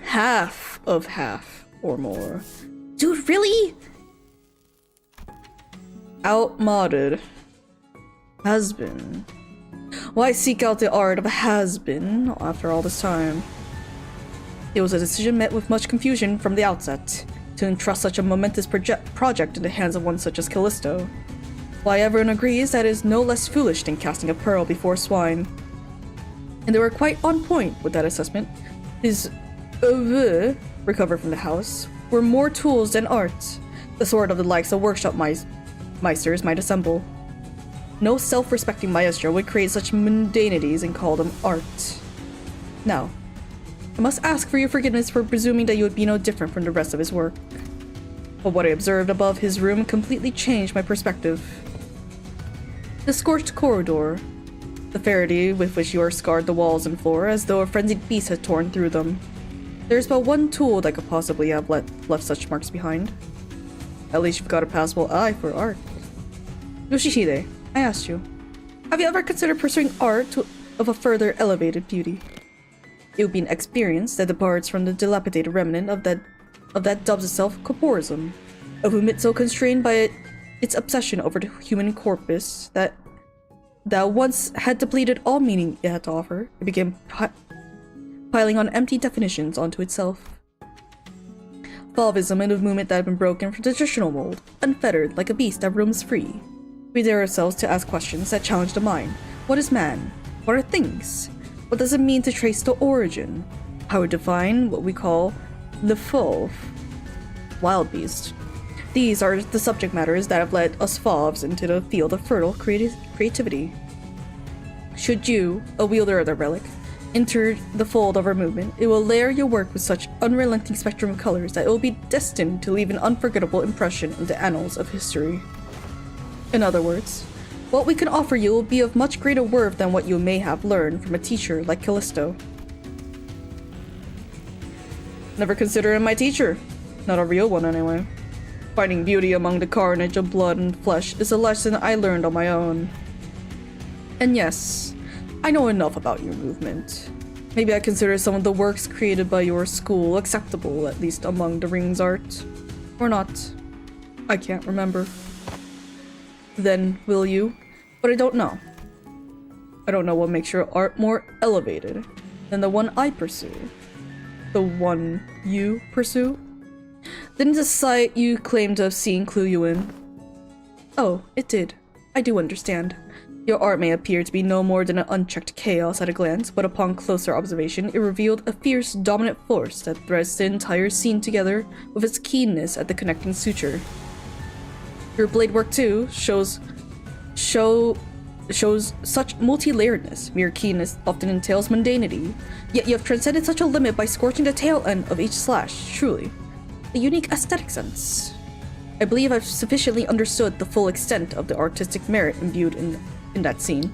Half or more. Dude, really? Outmoded. Has been. Why seek out the art of a has-been after all this time? It was a decision met with much confusion from the outset, to entrust such a momentous project in the hands of one such as Callisto. Why everyone agrees that it is no less foolish than casting a pearl before swine. And they were quite on point with that assessment. His oeuvre, recovered from the house, were more tools than art, the sort of the likes of workshop meisters might assemble. No self-respecting maestro would create such mundanities and call them art. Now, I must ask for your forgiveness for presuming that you would be no different from the rest of his work. But what I observed above his room completely changed my perspective. The scorched corridor, the ferocity with which you are scarred the walls and floor as though a frenzied beast had torn through them. There is but one tool that could possibly have left such marks behind. At least you've got a passable eye for art. Yoshihide, I asked you, have you ever considered pursuing art of of a further elevated beauty. It would be an experience that departs from the dilapidated remnant of that dubs itself corporism, a movement so constrained by its obsession over the human corpus that once had depleted all meaning it had to offer, it began piling on empty definitions onto itself. Fauvism, a movement that had been broken from traditional mold, unfettered like a beast that roams free. We dare ourselves to ask questions that challenge the mind. What is man? What are things? What does it mean to trace the origin? How we define what we call the fauve, wild beast. These are the subject matters that have led us fauves into the field of fertile creativity. Should you, a wielder of the relic, enter the fold of our movement, it will layer your work with such unrelenting spectrum of colors that it will be destined to leave an unforgettable impression in the annals of history. In other words, what we can offer you will be of much greater worth than what you may have learned from a teacher like Callisto. Never consider him my teacher. Not a real one, anyway. Finding beauty among the carnage of blood and flesh is a lesson I learned on my own. And yes, I know enough about your movement. Maybe I consider some of the works created by your school acceptable, at least among the Ring's art. Or not. I can't remember. Then, will you? But I don't know. I don't know what makes your art more elevated than the one I pursue. The one you pursue? Didn't the sight you claim to have seen clue you in? Oh, it did. I do understand. Your art may appear to be no more than an unchecked chaos at a glance, but upon closer observation, it revealed a fierce, dominant force that threads the entire scene together with its keenness at the connecting suture. Your blade work, too, shows such multi-layeredness. Mere keenness often entails mundanity, yet you have transcended such a limit by scorching the tail end of each slash, truly. A unique aesthetic sense. I believe I've sufficiently understood the full extent of the artistic merit imbued in that scene.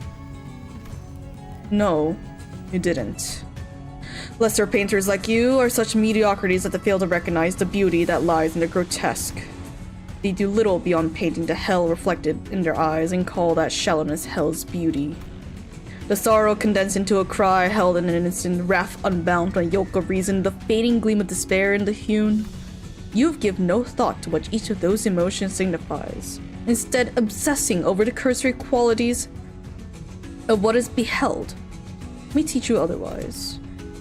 No, you didn't. Lesser painters like you are such mediocrities that they fail to recognize the beauty that lies in the grotesque. They do little beyond painting the hell reflected in their eyes and call that shallowness hell's beauty. The sorrow condensed into a cry held in an instant, wrath unbound from a yoke of reason, the fading gleam of despair in the hewn. You've given no thought to what each of those emotions signifies, instead obsessing over the cursory qualities of what is beheld. Let me teach you otherwise.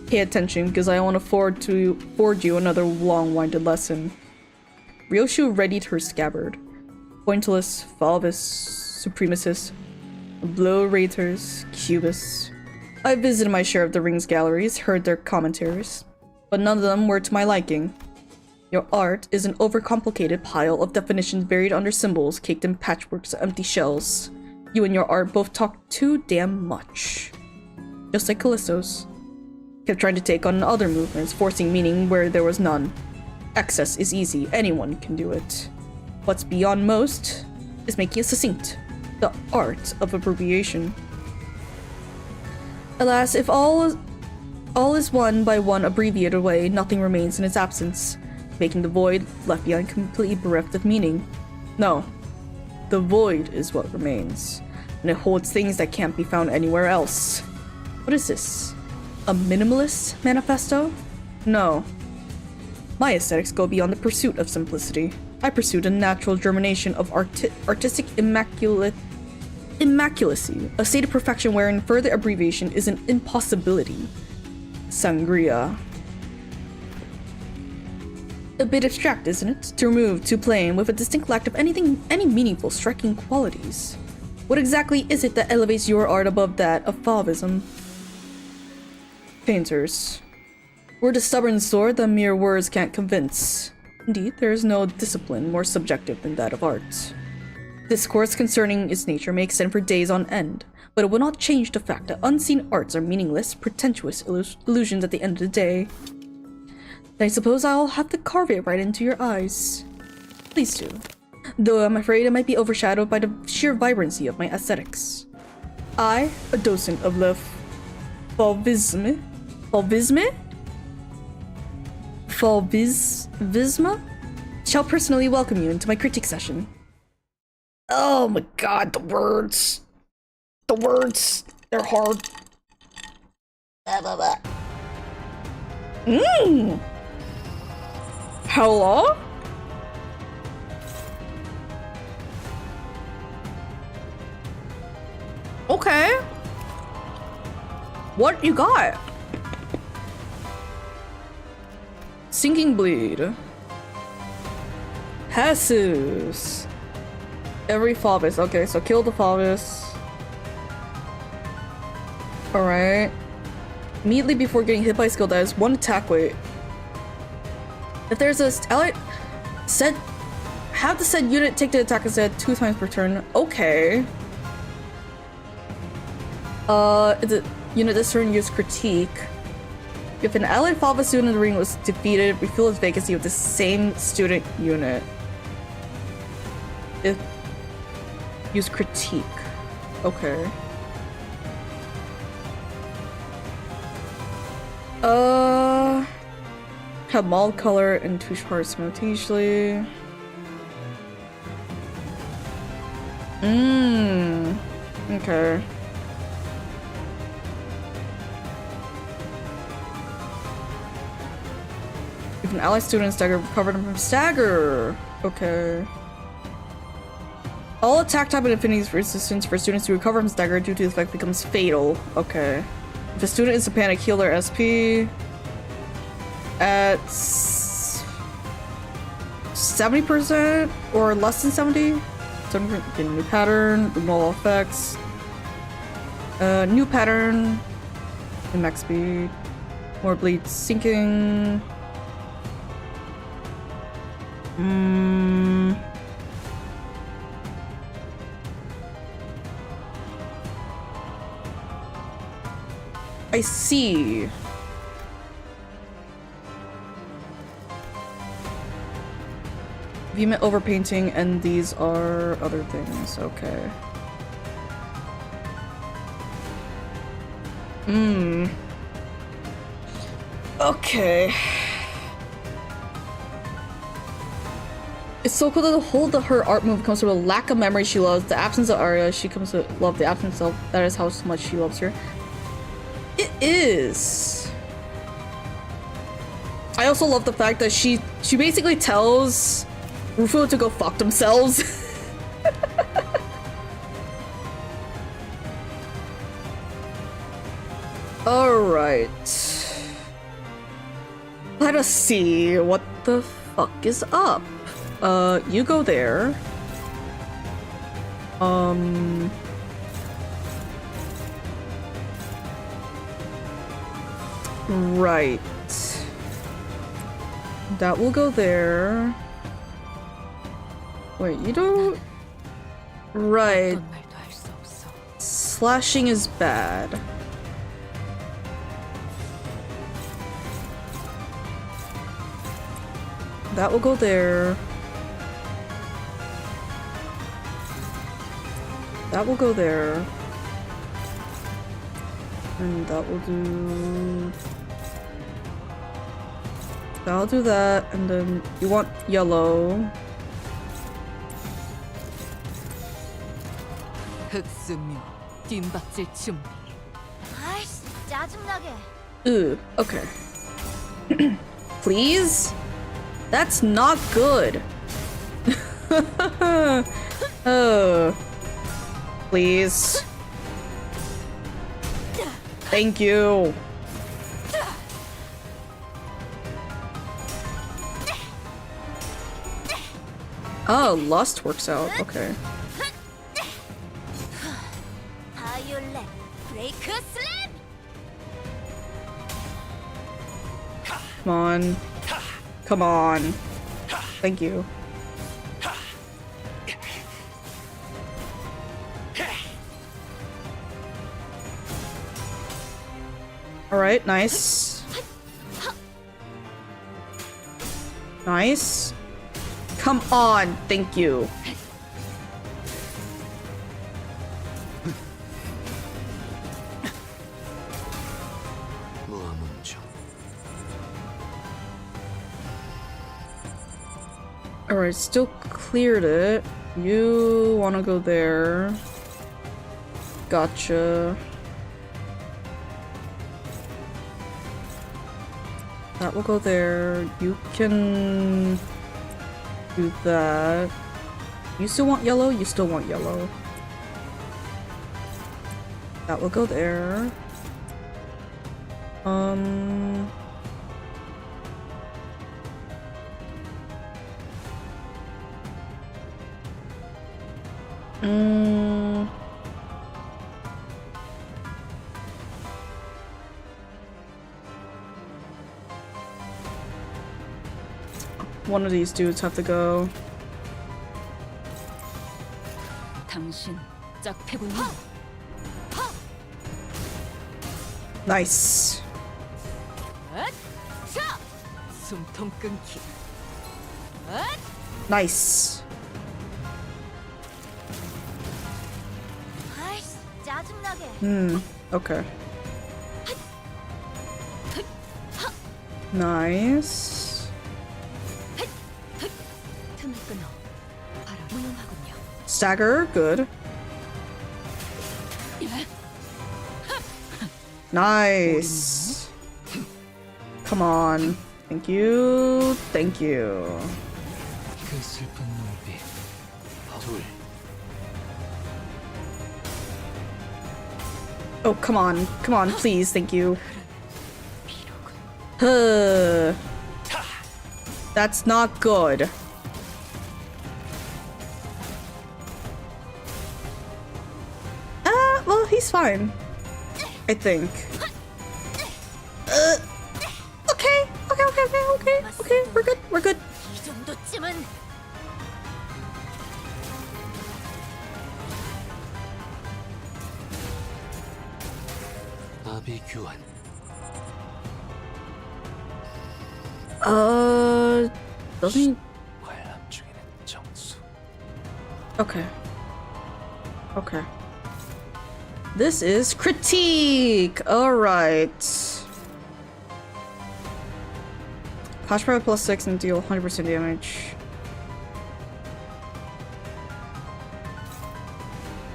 Pay attention, because I won't afford to forge you another long-winded lesson. Ryoshu readied her scabbard. Pointillist, Falvis, Supremacist, Obliterators, Cubus. I visited my share of the Ring's galleries, heard their commentaries, but none of them were to my liking. Your art is an overcomplicated pile of definitions buried under symbols caked in patchworks of empty shells. You and your art both talk too damn much. Just like Callisto's. Kept trying to take on other movements, forcing meaning where there was none. Access is easy, anyone can do it. What's beyond most is making it succinct. The art of abbreviation. Alas, if all is one by one abbreviated away, nothing remains in its absence, making the void left behind completely bereft of meaning. No, the void is what remains, and it holds things that can't be found anywhere else. What is this? A minimalist manifesto? No. My aesthetics go beyond the pursuit of simplicity. I pursued a natural germination of artistic immaculacy, a state of perfection wherein further abbreviation is an impossibility. Sangria. A bit abstract, isn't it? Too removed, too plain, with a distinct lack of any meaningful, striking qualities. What exactly is it that elevates your art above that of Fauvism? Painters. Word a stubborn sword that mere words can't convince. Indeed, there is no discipline more subjective than that of art. Discourse concerning its nature may extend for days on end, but it will not change the fact that unseen arts are meaningless, pretentious illusions at the end of the day. Then I suppose I'll have to carve it right into your eyes. Please do. Though I'm afraid it might be overshadowed by the sheer vibrancy of my aesthetics. I, a docent of Le Fauvisme? Fauvisma? Shall personally welcome you into my critique session. Oh my god, the words. They're hard. Hello? Okay. What you got? Sinking bleed. Jesus. Every Faubus. Okay, so kill the Faubus. Alright. Immediately before getting hit by skill dice, 1 attack weight. If there's a ally said have the said unit take the attack instead 2 times per turn. Okay. The unit this turn use critique. If an allied Faubus student in the ring was defeated, refill its vacancy with the same student unit. If use critique. Okay. Have mold color and touche harassment usually. Okay. If an ally student stagger, recover them from stagger. Okay. All attack type and affinities resistance for students to recover from stagger due to the effect becomes fatal. Okay. If a student is a panic, heal their SP at 70% or less than 70. 70%. Okay, new pattern, remove all effects. New pattern. And max speed. More bleed sinking. I see. Vehement overpainting, and these are other things. Okay. Okay. It's so cool that the whole of her art move comes from a lack of memory she loves, the absence of Arya she comes to love the absence of. That is how much she loves her. It is. I also love the fact that she basically tells Rufo to go fuck themselves. Alright. Let us see what the fuck is up. You go there. Right. That will go there. Wait, you don't... Right. Slashing is bad. That will go there. That will go there. And that will do... I'll do that, and then you want yellow. 흑수묘, 뒷박질 준비. 아이씨, 짜증나게. Ooh, okay. Please? That's not good. Oh. Please. Thank you. Oh, lust works out. Okay. 바이올렛 브레이크 슬램. Come on. Come on. Thank you. Alright, nice. Nice. Come on, thank you. Alright, still cleared it. You wanna go there. Gotcha. That will go there. You can do that. You still want yellow? You still want yellow. That will go there. One of these dudes have to go. 당신 짝패군요. Nice. 숨통 끊기. Nice. 아이씨, 짜증나게. Okay. Nice. 틈을 끊어. 바로 무용하군요. Stagger, good. Nice. Come on. Thank you. Thank you. 그 슬픈 눈빛. 둘. Oh, come on. Come on, please. Thank you. Huh. That's not good. Well, he's fine. I think. Okay, we're good. 이 정도쯤은 나비 교환. Doesn't. 관람 중에는 정수. Okay. This is critique! Alright. Clash power +6 and deal 100% damage.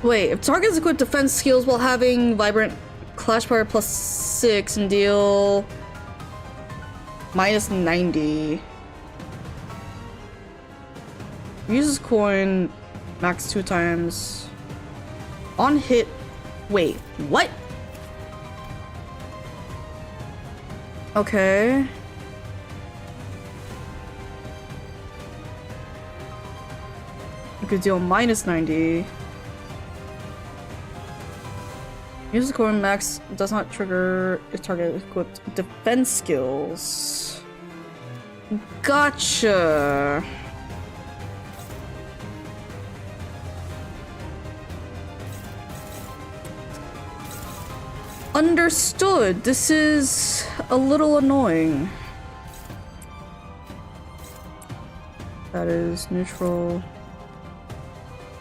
Wait, if targets equip defense skills while having vibrant clash power +6 and deal -90. Uses coin max 2 times. On hit. Wait, what? Okay. You could deal -90. Use the coin max does not trigger if target equipped defense skills. Gotcha. Understood. This is a little annoying. That is neutral.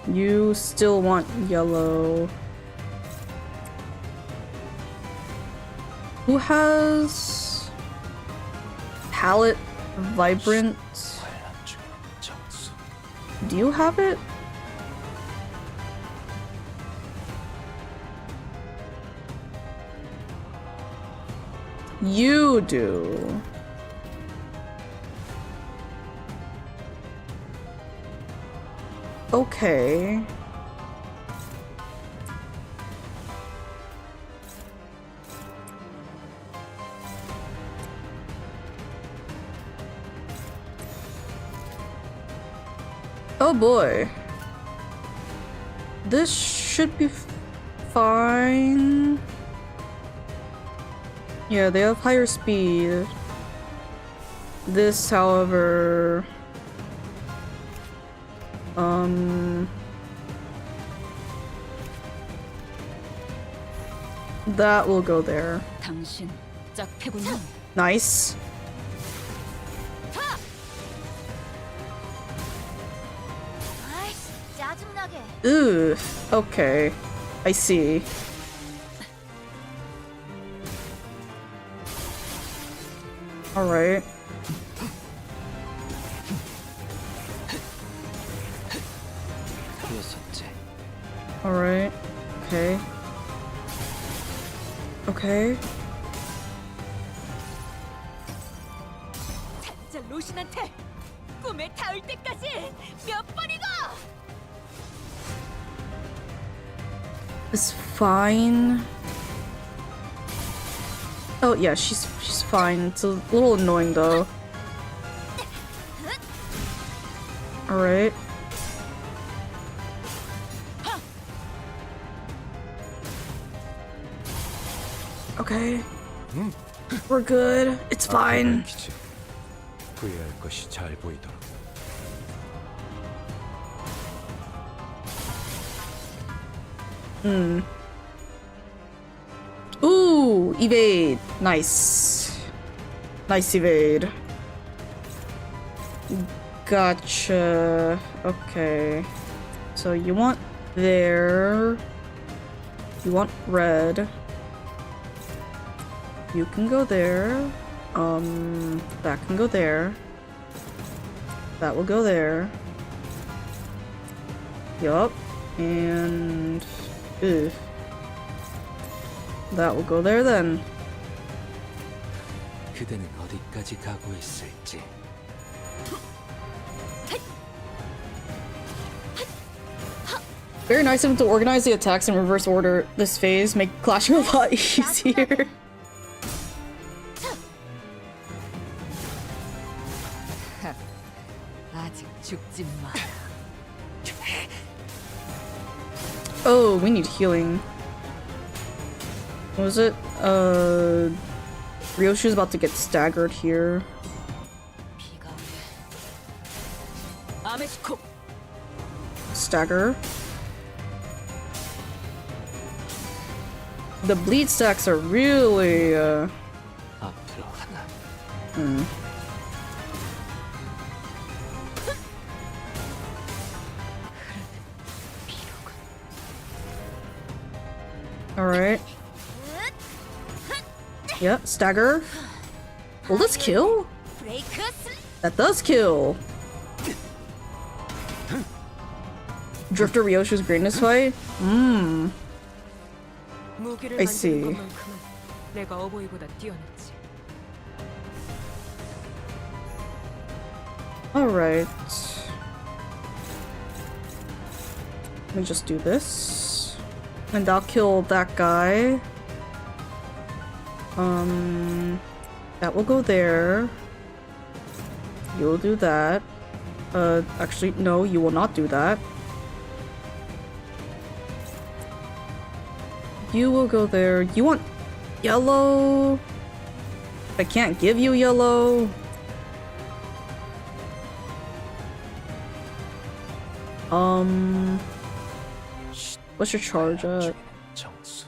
You still want yellow. Who has palette vibrant? 관람 중에는 정수. Do you have it? You do. Okay. Oh boy. This should be fine. Yeah, they have higher speed. This, however... That will go there. 당신 짝패군요. Nice. 아이씨, 짜증나게. Ugh. Okay. I see. Alright. 여섯째. Alright. Okay. Okay. 몸에 닿을 때까지 몇 번이고. It's fine. Oh yeah, she's fine. It's a little annoying though. Alright. Okay. We're good. It's fine. 기지. 후회할 것이 잘 보이도록. Ooh, evade. Nice. Nice evade. Gotcha. Okay. So you want there. You want red. You can go there. That can go there. That will go there. Yup. And ugh. That will go there then. 그대는 어디까지 가고 있을지. Very nice of him to organize the attacks in reverse order this phase, make clashing a lot easier. 아직 죽지 마. Oh, we need healing. What was it? Ryoshu's about to get staggered here. 비가 오네. 아메시코. Stagger. The bleed stacks are really, 앞으로 하나. Alright. Yeah, stagger. Will this kill? 브레이크 슬. That does kill. Drifter Ryoshu's greatness fight? 무기를 I 만드는 see. 것만큼은 내가 어버이보다 뛰어났지. Alright. Let me just do this. And I'll kill that guy. That will go there. You'll do that. Actually, no, you will not do that. You will go there. You want yellow? I can't give you yellow. What's your charge at? 정수.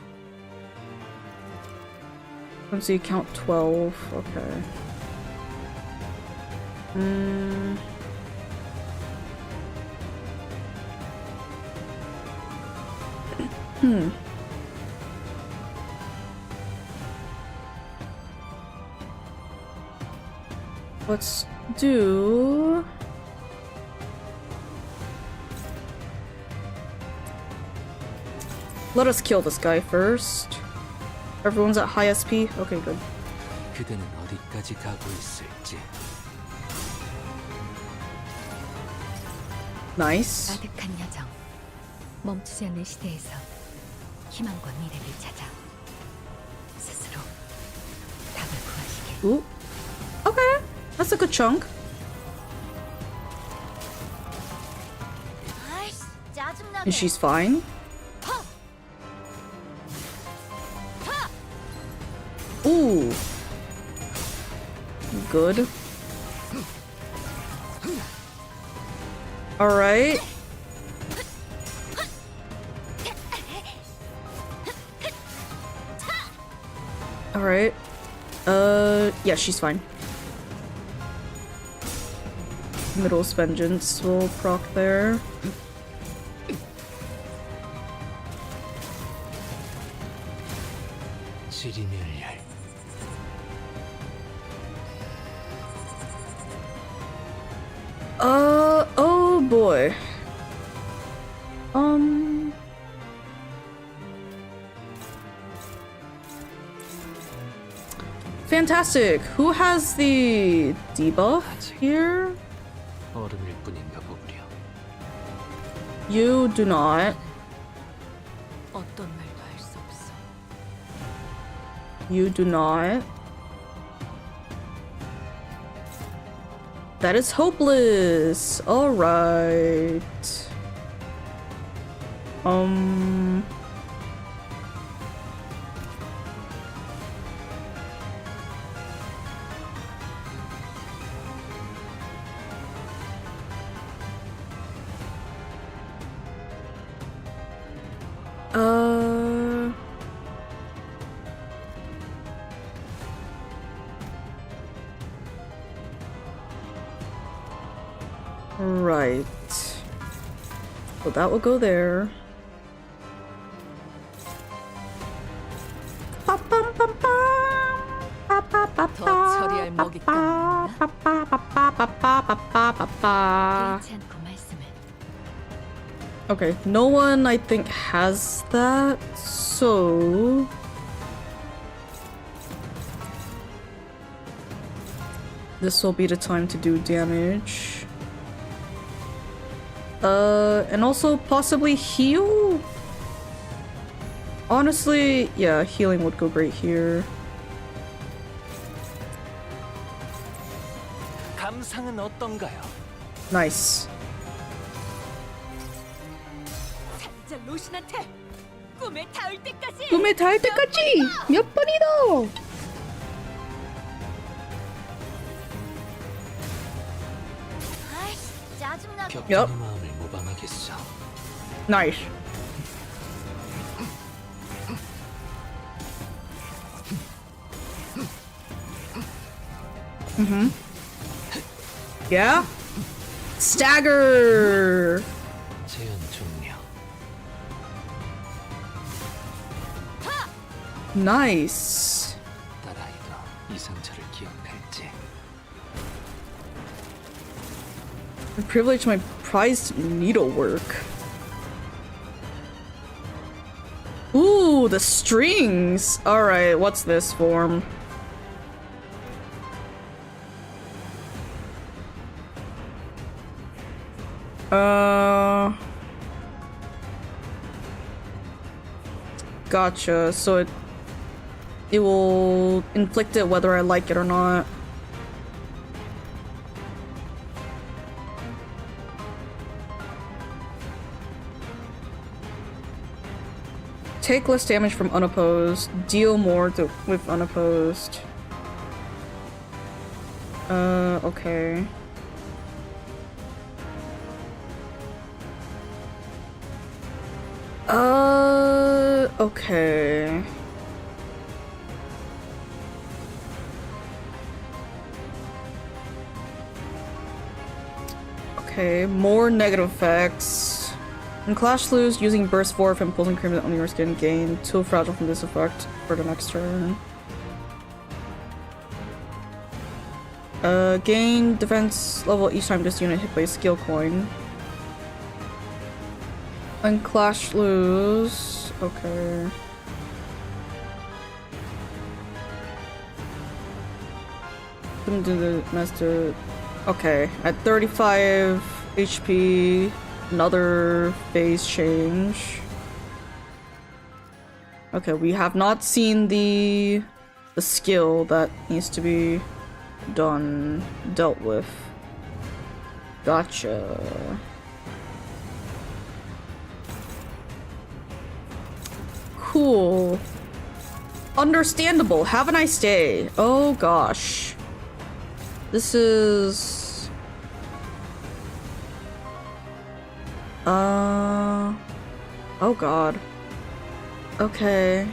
Let's see, count 12. Okay. Let's do... Let us kill this guy first. Everyone's at high SP? Okay, good. 그대는 어디까지 가고 있을지. Nice. 아득한 여정. 멈추지 않는 시대에서 희망과 미래를 찾아 스스로 답을 구하시길. Ooh. Okay. That's a good chunk. 아이씨, 짜증나게. And she's fine. Ooh. Good. Alright. Alright. Yeah, she's fine. Middle's Vengeance will proc there. 지리멸렬. Oh boy. Fantastic. Who has the debuff here? 어른일 뿐인가 보구려. You do not. 어떤 말도 할 수 없어. You do not. That is hopeless. Alright. Right. So that will go there. 더 처리할 먹잇감은 개의치 않고 말씀을. Okay, no one I think has that, so this will be the time to do damage. And also possibly heal? Honestly, yeah, healing would go great here. 감상은 어떤가요? Nice. 자, 로신한테 꿈에 닿을 때까지. 꿈에 닿을 때까지 몇 번이더? 아이씨, 짜증나. 격전의 마음을 모방하겠어. Nice. Yeah? Stagger! 재현 종료. Nice. 딸아이도 이 상처를 기억할지. I privilege my prized needlework. Ooh, the strings! Alright, what's this form? Gotcha. So it will inflict it whether I like it or not. Take less damage from unopposed. Deal more with unopposed. Okay. Okay. Okay, more negative effects. When Clash lose, using Burst 4 if imposing cream on your skin, gain 2 fragile from this effect for the next turn. Gain defense level each time this unit hit by a skill coin. And Clash lose. Okay. Couldn't do the master. Okay, at 35 HP, another phase change. Okay, we have not seen the skill that needs to be dealt with. Gotcha. Cool. Understandable. Have a nice day. Oh gosh. This is... Oh god. Okay.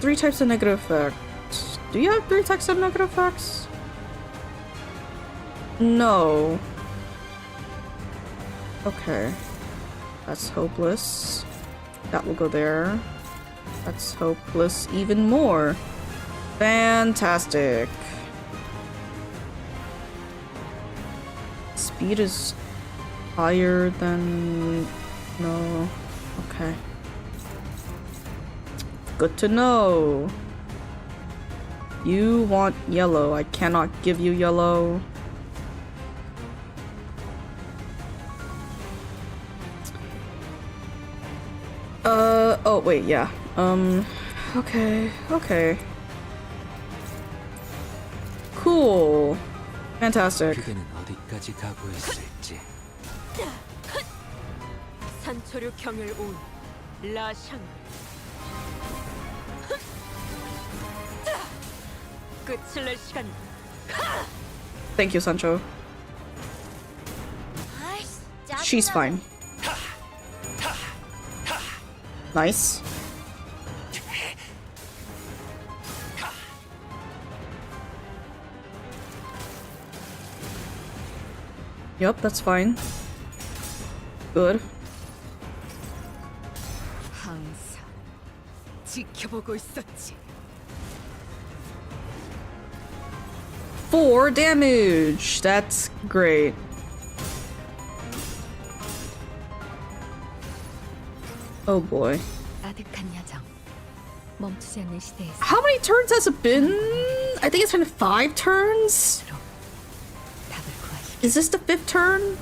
3 types of negative effects. Do you have 3 types of negative effects? No. Okay. That's hopeless. That will go there. That's hopeless even more. Fantastic. Speed is higher than... No. Okay. Good to know. You want yellow. I cannot give you yellow. Oh, wait, yeah. Okay, okay. Cool. Fantastic. 그대는 어디까지 각오했을지. 산초류 경을 온 라샹. 끝을 낼 시간. Thank you, Sancho. 아이씨, She's 짜증나게. fine. Nice. Yep, that's fine. Good. 항상 지켜보고 있었지. 4 damage! That's great. Oh boy. 아득한 야정. 멈추지 않는 시대에서 How many turns has it been? I think it's been 5 turns? 답을 구하시. Is this the 5th turn?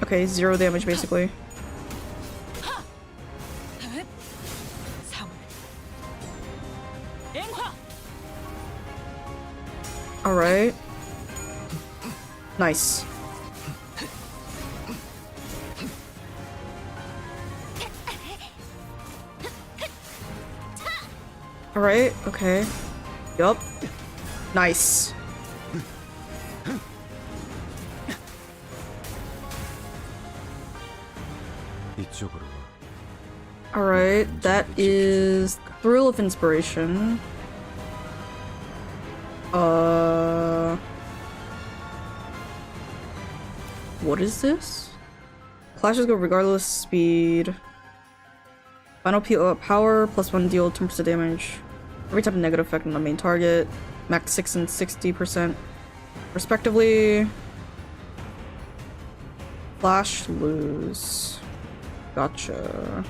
Okay, 0 damage basically. Alright. Nice. Alright, okay. Yup. Nice. 이쪽으로 와. Alright, that is Thrill of Inspiration. What is this? Clashes go regardless speed. Final power plus 1 deal 10% damage. Every type of negative effect on the main target. Max 6 and 60% respectively. Flash lose. Gotcha.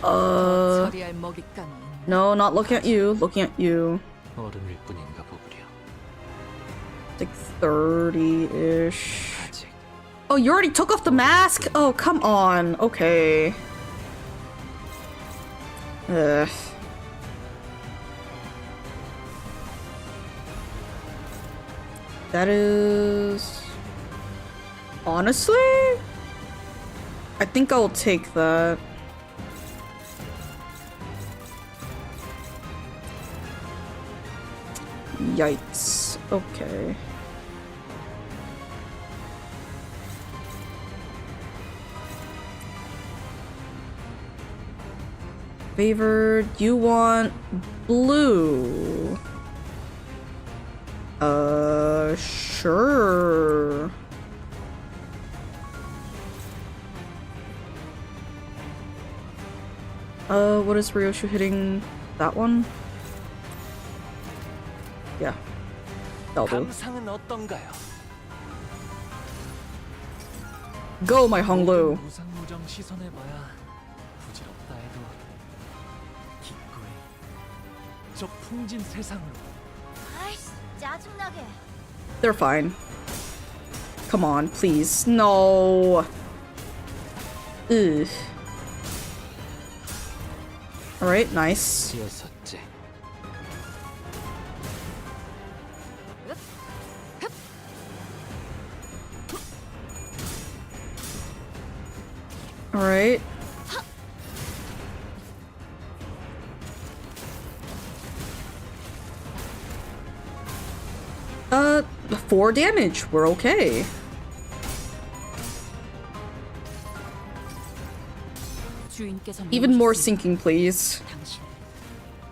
처리할 먹잇감이 No, not looking at you. Looking at you. 어른일 뿐인가 보구려. Like 30-ish. 아직 Oh, you already took off the mask? Oh, come on. Okay. Ugh. That is... Honestly? I think I'll take that. Yikes. Okay. Favored, you want blue. Sure. What is Ryoshu hitting? That one? Yeah. That'll do. 감상은 어떤가요? Go, my Honglu. 무상무정 시선해봐야 부질없다 해도 기꺼이 저 풍진 세상으로. 아이씨, 짜증나게. They're fine. Come on, please. No. Ugh. Alright, nice. 지었었지. Alright. Uh, 4 damage. We're okay. 주인께서 Even more 모르셨으니 sinking, please. 당신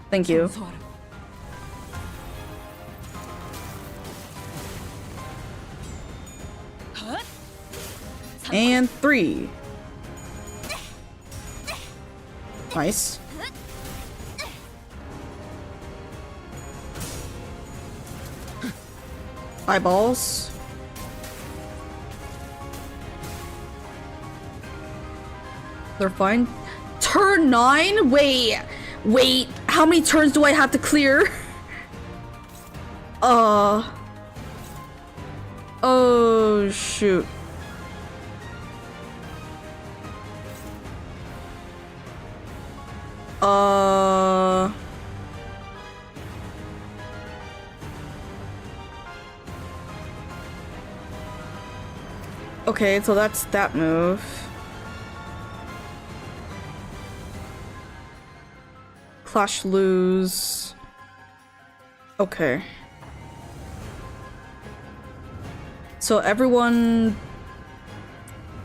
Thank you. 청소하라고. And 3. Nice. Eyeballs. They're fine. Turn 9? Wait. How many turns do I have to clear? Oh, shoot. Okay, so that's that move. Clash lose. Okay. So everyone...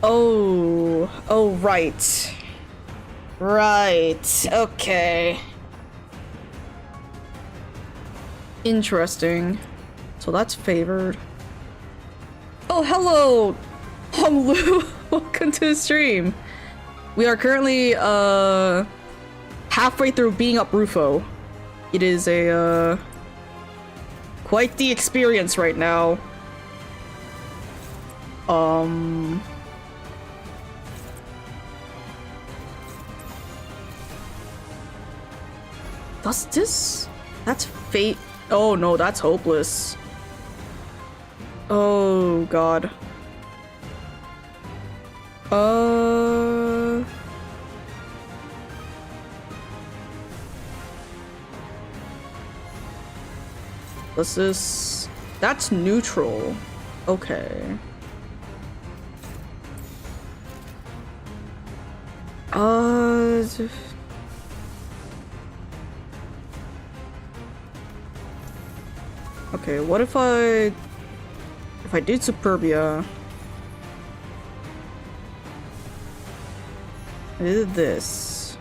Oh, right. Right, okay. Interesting. So that's favored. Oh, hello! Hong Lu! Welcome to the stream. We are currently, halfway through being up Rufo. It is a, quite the experience right now. Does this? That's fate. Oh no, that's hopeless. Oh god. What's this? That's neutral. Okay. Okay, what if I did Superbia? I did this.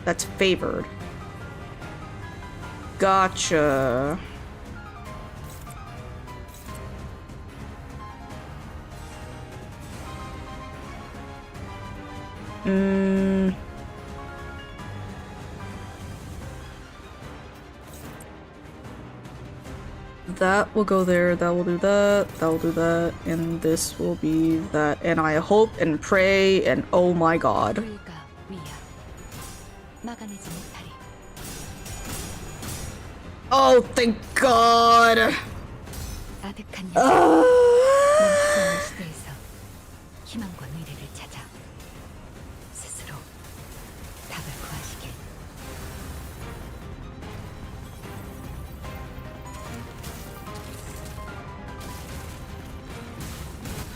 That's favored. Gotcha. That will go there, that will do that, that will do that, and this will be that, and I hope and pray, and oh my god. 불가 위야. 막아내지 못하리. Oh, thank god! 아득한 멈추는 시대에서 희망과 미래를 찾아 스스로 답을 구하시길.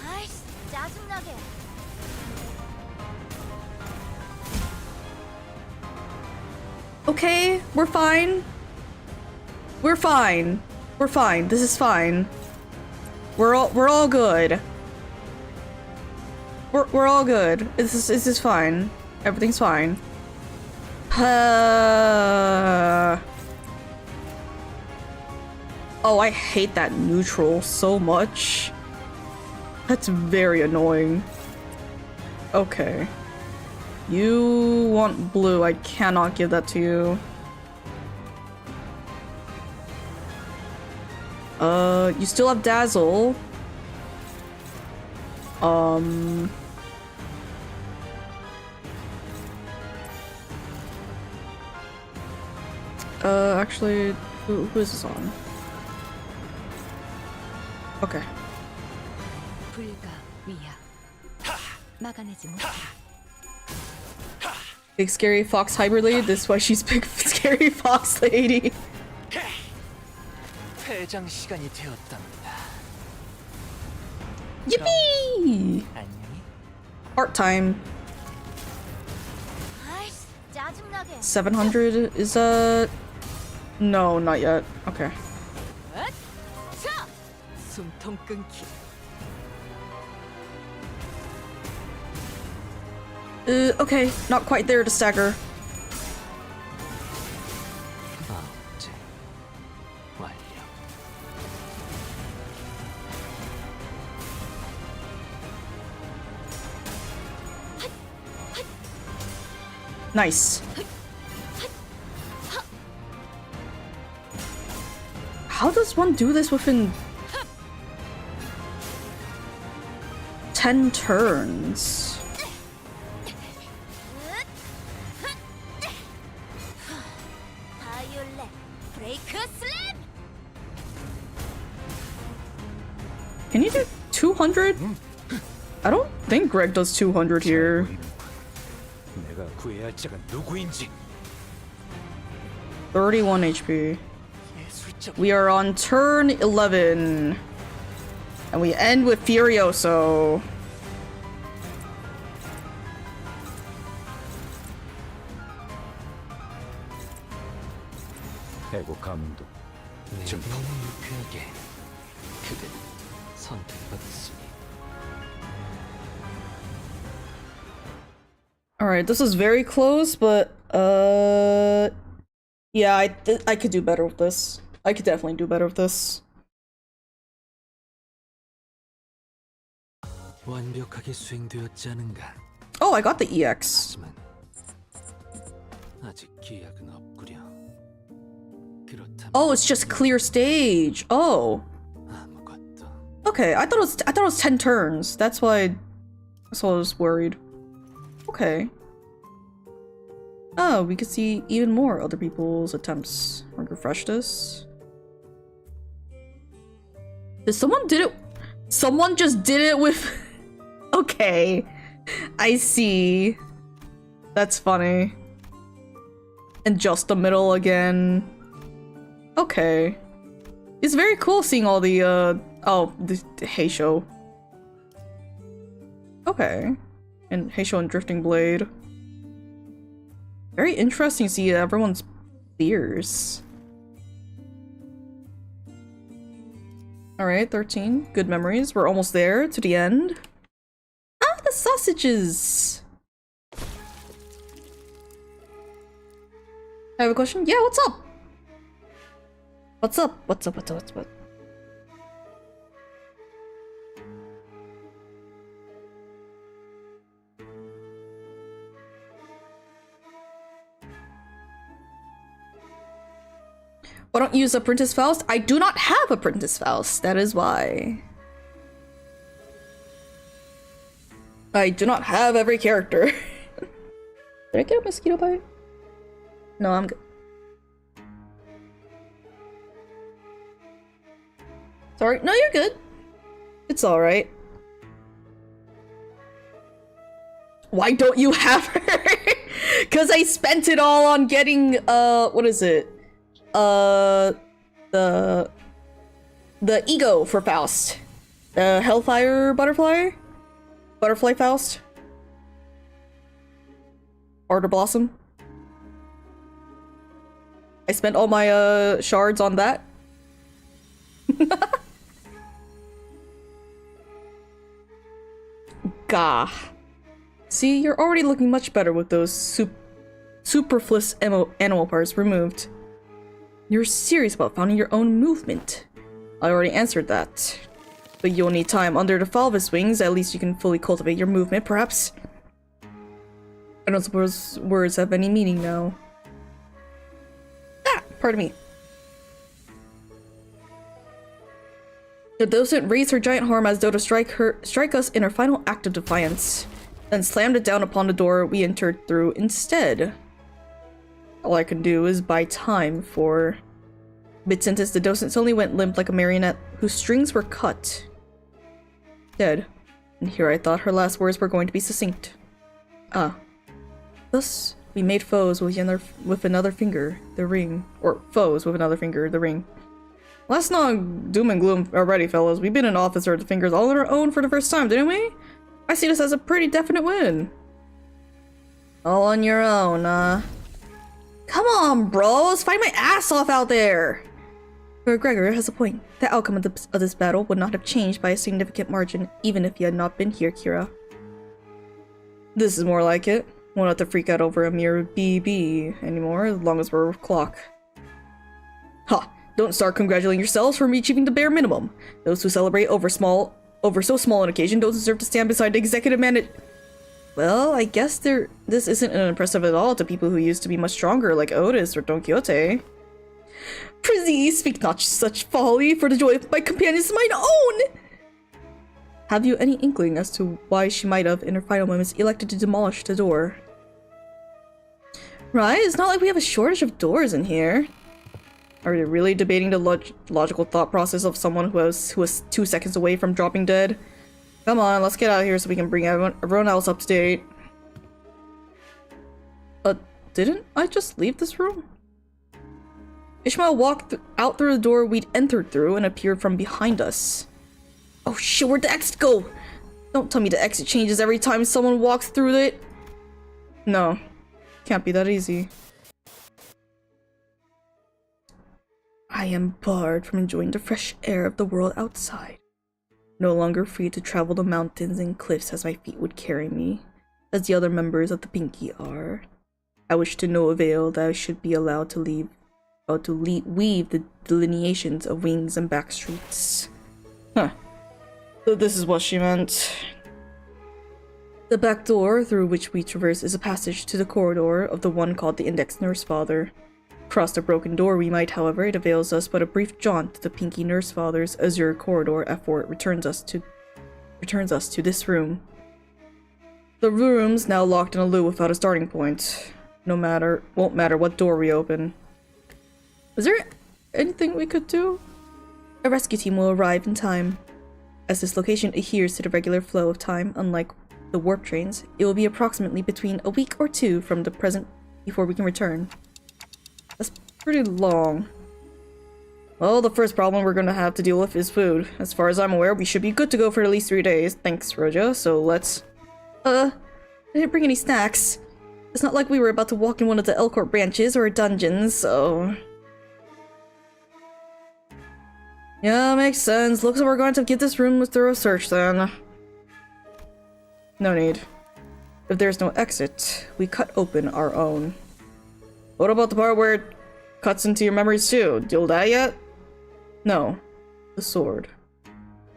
아이씨, 짜증나게. Okay, we're fine. We're fine. We're fine. This is fine. We're all good. We're all good. This is fine. Everything's fine. Oh, I hate that neutral so much. That's very annoying. Okay. You want blue. I cannot give that to you. You still have Dazzle. Actually, who is this on? Okay. 불가 위야. 막아내지 못하리. Big Scary Fox Hybrid Lady? This is why she's Big Scary Fox Lady. 회장 시간이 되었답니다. Yippee! 안녕히. Art time. 아이씨, 짜증나게. 700 is no, not yet. Okay. 자, 숨통 끊기. Okay, not quite there to stagger. 마음제 완료. Nice. How does one do this within 10 turns. 바이올렛 브레이크 슬램. Can you do 200? I don't think Greg does 200 here. 내가 구해야 할 자가 누구인지. 31 HP. 예술적. We are on turn 11. And we end with Furioso. 해고 감독. 내 너무 유쾌하게 그대 선택받았으니. Alright, this is very close, but yeah, I could do better with this. I could definitely do better with this. 완벽하게 수행되었지 않은가? Oh, I got the EX. 하지만 아직 기약은 없구려. 그렇다면 Oh, it's just clear stage. Oh. 아무것도. Okay, I thought it was 10 turns. That's why I was worried. Okay. Oh, we could see even more other people's attempts. I'll refresh this. Someone just did it with okay. I see. That's funny. And just the middle again. Okay. It's very cool seeing all the the Heisho. Okay. And Heisho and Drifting Blade. Very interesting to see everyone's fears. Alright, 13. Good memories. We're almost there to the end. Ah, the sausages! I have a question? Yeah, what's up? What's up? What's up? What's up? What's up? Why don't you use Apprentice Faust? I do not have Apprentice Faust. That is why. I do not have every character. Did I get a mosquito bite? No, I'm good. Sorry. No, you're good. It's alright. Why don't you have her? Because I spent it all on getting, what is it? The ego for Faust. The Hellfire Butterfly? Butterfly Faust? Ardor Blossom? I spent all my, shards on that. Gah. See, you're already looking much better with those superfluous animal parts removed. You're serious about finding your own movement. I already answered that. But you'll need time under the Falvis wings. At least you can fully cultivate your movement, perhaps. I don't suppose words have any meaning now. Ah! Pardon me. The docent raised her giant arm as though to strike us in her final act of defiance, then slammed it down upon the door we entered through instead. All I could do is buy time for mid-sentence. The docent suddenly went limp like a marionette whose strings were cut. Dead. And here I thought her last words were going to be succinct. Ah. Thus, we made foes with another finger, the ring. Or foes with another finger, the ring. Let's not doom and gloom already, fellas. We've been an officer of the fingers all on our own for the first time, didn't we? I see this as a pretty definite win. All on your own, Come on, bros! Fight my ass off out there! Lord Gregor has a point. The outcome of this battle would not have changed by a significant margin, even if you had not been here, Kira. This is more like it. We'll not have to freak out over a mere BB anymore, as long as we're clock. Ha! Don't start congratulating yourselves for achieving the bare minimum. Those who celebrate over so small an occasion don't deserve to stand beside the executive manager. Well, I guess this isn't impressive at all to people who used to be much stronger, like Otis or Don Quixote. Please speak not such folly, for the joy of my companions is mine own! Have you any inkling as to why she might have, in her final moments, elected to demolish the door? Right? It's not like we have a shortage of doors in here. Are we really debating the logical thought process of someone who was 2 seconds away from dropping dead? Come on, let's get out of here so we can bring everyone else up to date. Didn't I just leave this room? Ishmael walked out through the door we'd entered through and appeared from behind us. Oh shit, where'd the exit go? Don't tell me the exit changes every time someone walks through it. No, can't be that easy. I am barred from enjoying the fresh air of the world outside. No longer free to travel the mountains and cliffs as my feet would carry me, as the other members of the Pinky are. I wish to no avail that I should be allowed to weave the delineations of wings and back streets. Huh. So this is what she meant. The back door through which we traverse is a passage to the corridor of the one called the Index Nurse Father. Across the broken door we might, however, it avails us but a brief jaunt to the Pinky Nurse Father's azure corridor after it returns us to this room. The room's now locked in a loop without a starting point. Won't matter what door we open. Is there anything we could do? A rescue team will arrive in time. As this location adheres to the regular flow of time, unlike the warp trains, it will be approximately between a week or two from the present before we can return. That's pretty long. Well, the first problem we're gonna have to deal with is food. As far as I'm aware, we should be good to go for at least 3 days. Thanks, Roja. So let's... I didn't bring any snacks. It's not like we were about to walk in one of the Elcourt branches or dungeons, so... Yeah, makes sense. Looks like we're going to give this room a thorough search then. No need. If there's no exit, we cut open our own. What about the part where it cuts into your memories too? Deal with that yet? No. The sword.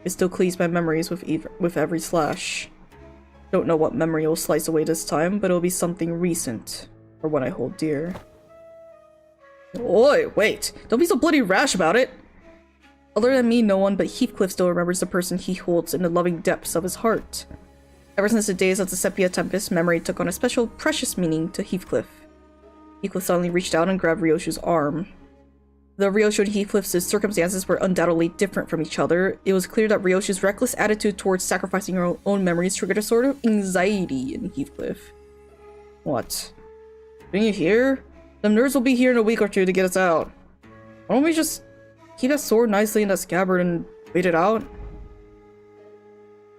It still cleaves my memories with every slash. Don't know what memory will slice away this time, but it'll be something recent, or one I hold dear. Oi, wait! Don't be so bloody rash about it! Other than me, no one but Heathcliff still remembers the person he holds in the loving depths of his heart. Ever since the days of the Sepia Tempest, memory took on a special, precious meaning to Heathcliff. Heathcliff suddenly reached out and grabbed Ryoshu's arm. Though Ryoshu and Heathcliff's circumstances were undoubtedly different from each other, it was clear that Ryoshu's reckless attitude towards sacrificing her own memories triggered a sort of anxiety in Heathcliff. What? Didn't you hear? The nerds will be here in a week or two to get us out. Why don't we just keep that sword nicely in that scabbard and wait it out?